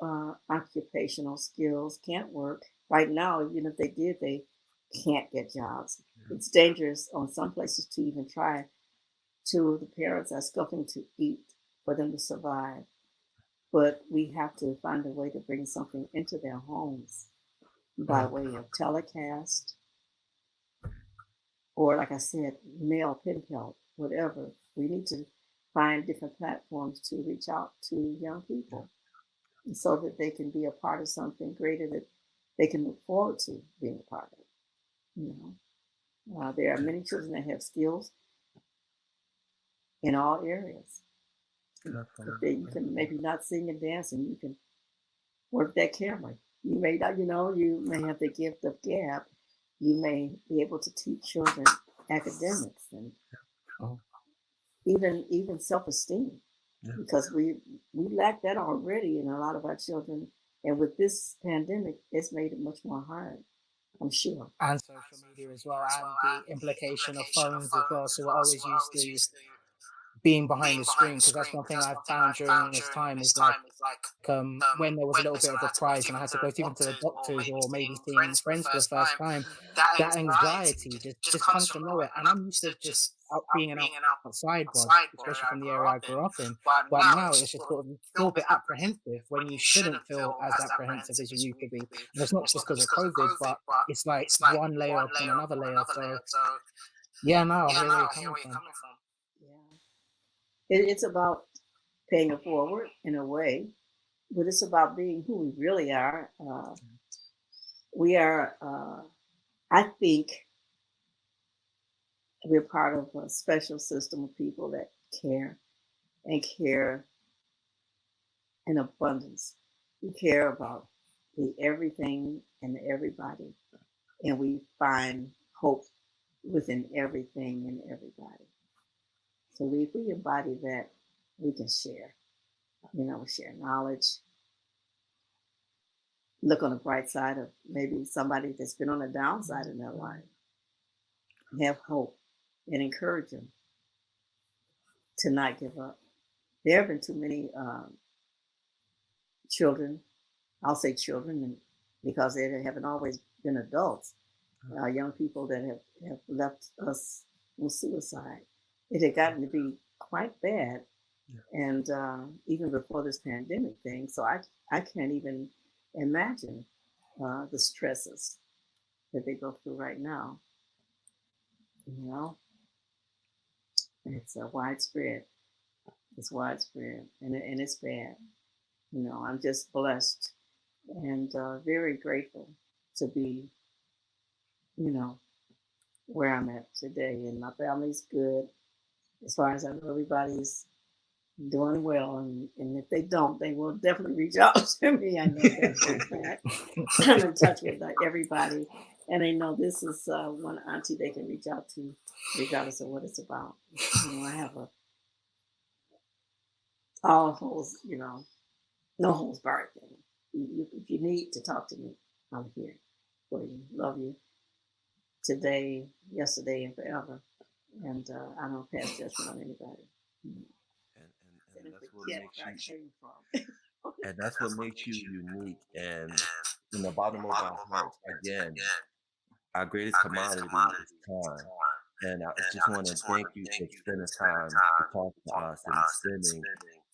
occupational skills, can't work. Right now, even if they did, they can't get jobs. It's dangerous on some places to even try. The parents are scuffing to eat for them to survive. But we have to find a way to bring something into their homes by way of telecast, or like I said, mail, pen pal, whatever. We need to find different platforms to reach out to young people so that they can be a part of something greater that they can look forward to being a part of. There are many children that have skills in all areas. You can maybe not sing and dance, and you can work that camera. You may not, you may have the gift of gab. You may be able to teach children academics and even self-esteem, because we lack that already in a lot of our children. And with this pandemic, it's made it much more hard, I'm sure. And social media as well, and the implication of phones as well. So we're always used to being behind the screen, because that's one thing I've found during this time is like when there was a little bit of a prize and I had to go even to the doctors or maybe seeing friends for the first time, that anxiety just comes from nowhere. And I'm used to just out being an outside bud, especially from the area I grew up in. But now it's just sort of you feel a bit apprehensive when you shouldn't feel as apprehensive as you used to be. And it's not just because of COVID, but it's like one layer upon another layer. So yeah, no, I hear where you're coming from. Yeah, it's about paying it forward in a way, but it's about being who we really are. We are, I think, we're part of a special system of people that care and care in abundance. We care about the everything and everybody, and we find hope within everything and everybody. So if we embody that, we can share. We share knowledge, look on the bright side of maybe somebody that's been on the downside in their life, have hope, and encourage them to not give up. There have been too many children, I'll say children, because they haven't always been adults, young people that have left us with suicide. It had gotten to be quite bad, and even before this pandemic thing. So I can't even imagine the stresses that they go through right now. It's widespread. It's widespread, and it's bad. I'm just blessed and very grateful to be, where I'm at today, and my family's good. As far as I know, everybody's doing well, and if they don't, they will definitely reach out to me. I know that for a fact. I'm in touch with everybody, and they know this is one auntie they can reach out to, regardless of what it's about. I have all holes, no holds barred thing. If you need to talk to me, I'm here for you. Love you today, yesterday, and forever. And I don't pass judgment on anybody. And that's what makes you. And that's what makes you unique. And from the bottom of our hearts, again, our greatest commodity is time. And I just want to thank you for spending time to talk to us and spending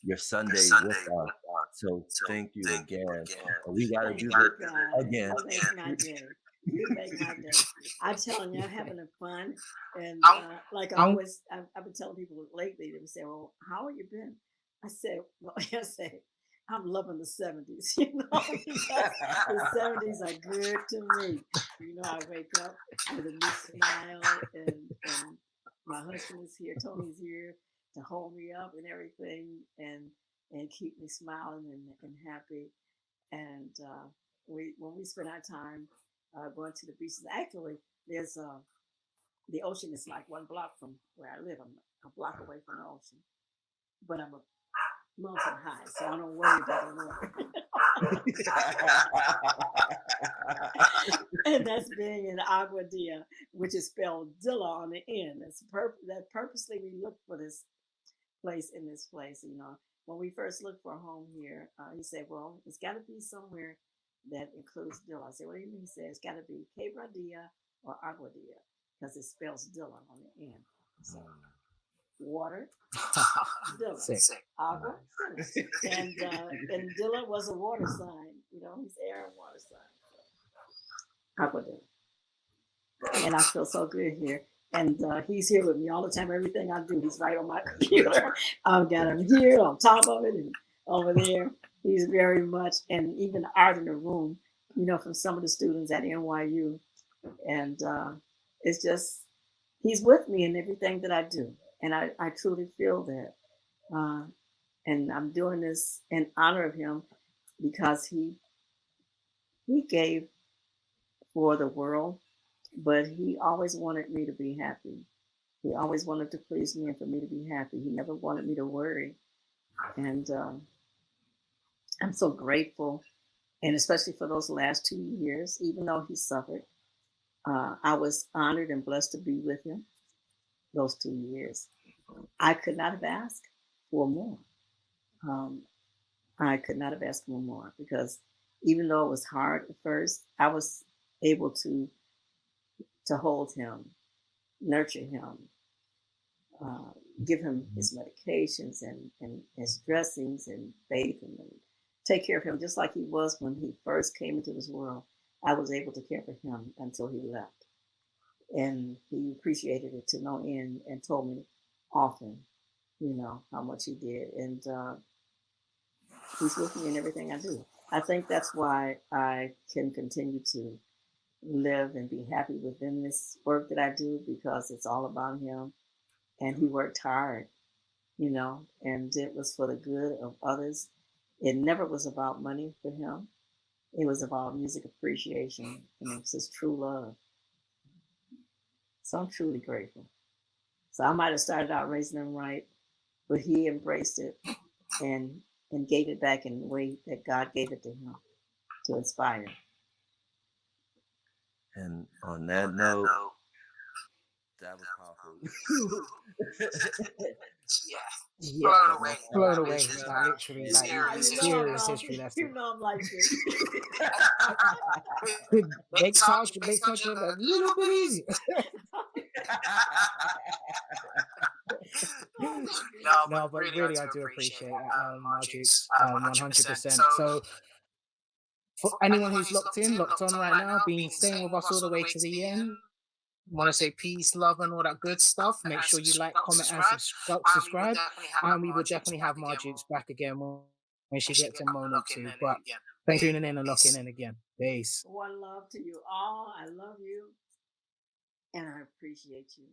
your Sunday with us. So thank you again. And we got to do this again. You make my day. I'm telling you, I'm having fun. And like I've been telling people lately, they would say, well, how have you been? I said, I'm loving the 70s, because the 70s are good to me. I wake up with a new smile, and my husband is here, Tony's here to hold me up and everything, and keep me smiling and happy. And when we spend our time going to the beaches, actually, there's the ocean is like 1 block from where I live. I'm a block away from the ocean, but I'm a mountain high, so I don't worry about the water. And that's being in Agua Dia, which is spelled Dilla on the end. That purposely we looked for this place in this place. When we first looked for a home here, he said, well, it's got to be somewhere that includes Dilla. I said, what do you mean? He said, it's got to be Quebra Dia or Agua Dia, because it spells Dilla on the end. So water, Dilla, Agua, and Dilla was a water sign. He's air and water sign. So, Agua Dilla. And I feel so good here. And he's here with me all the time. Everything I do, he's right on my computer. I've got him here on top of it and over there. He's very much, and even the art in the room, from some of the students at NYU. And it's just, he's with me in everything that I do. And I truly feel that. And I'm doing this in honor of him because he gave for the world, but he always wanted me to be happy. He always wanted to please me and for me to be happy. He never wanted me to worry. And I'm so grateful, and especially for those last 2 years, even though he suffered, I was honored and blessed to be with him those 2 years. I could not have asked for more. Um, I could not have asked for more because even though it was hard at first, I was able to hold him, nurture him, uh, give him his medications and his dressings and bathe him and take care of him just like he was when he first came into this world. I was able to care for him until he left. And he appreciated it to no end and told me often, how much he did. And he's with me in everything I do. I think that's why I can continue to live and be happy within this work that I do because it's all about him. And he worked hard, and it was for the good of others. It never was about money for him. It was about music appreciation, and it was his true love. So I'm truly grateful. So I might have started out raising him right, but he embraced it and gave it back in the way that God gave it to him to inspire. And on that note, that was powerful. Yeah, blown away. Like, literally, like serious history lesson. I'm like this. Make touch a little bit easier. No, but really, I do appreciate that, Marjukes, 100%. So, for anyone who's locked on right now, been staying with us all the way to the end, want to say peace, love, and all that good stuff. Make sure you like, comment, and subscribe. And we will definitely have Marjukes back again when she gets a moment to. But thanks for tuning in and locking in again. Peace. One love to you all. I love you, and I appreciate you.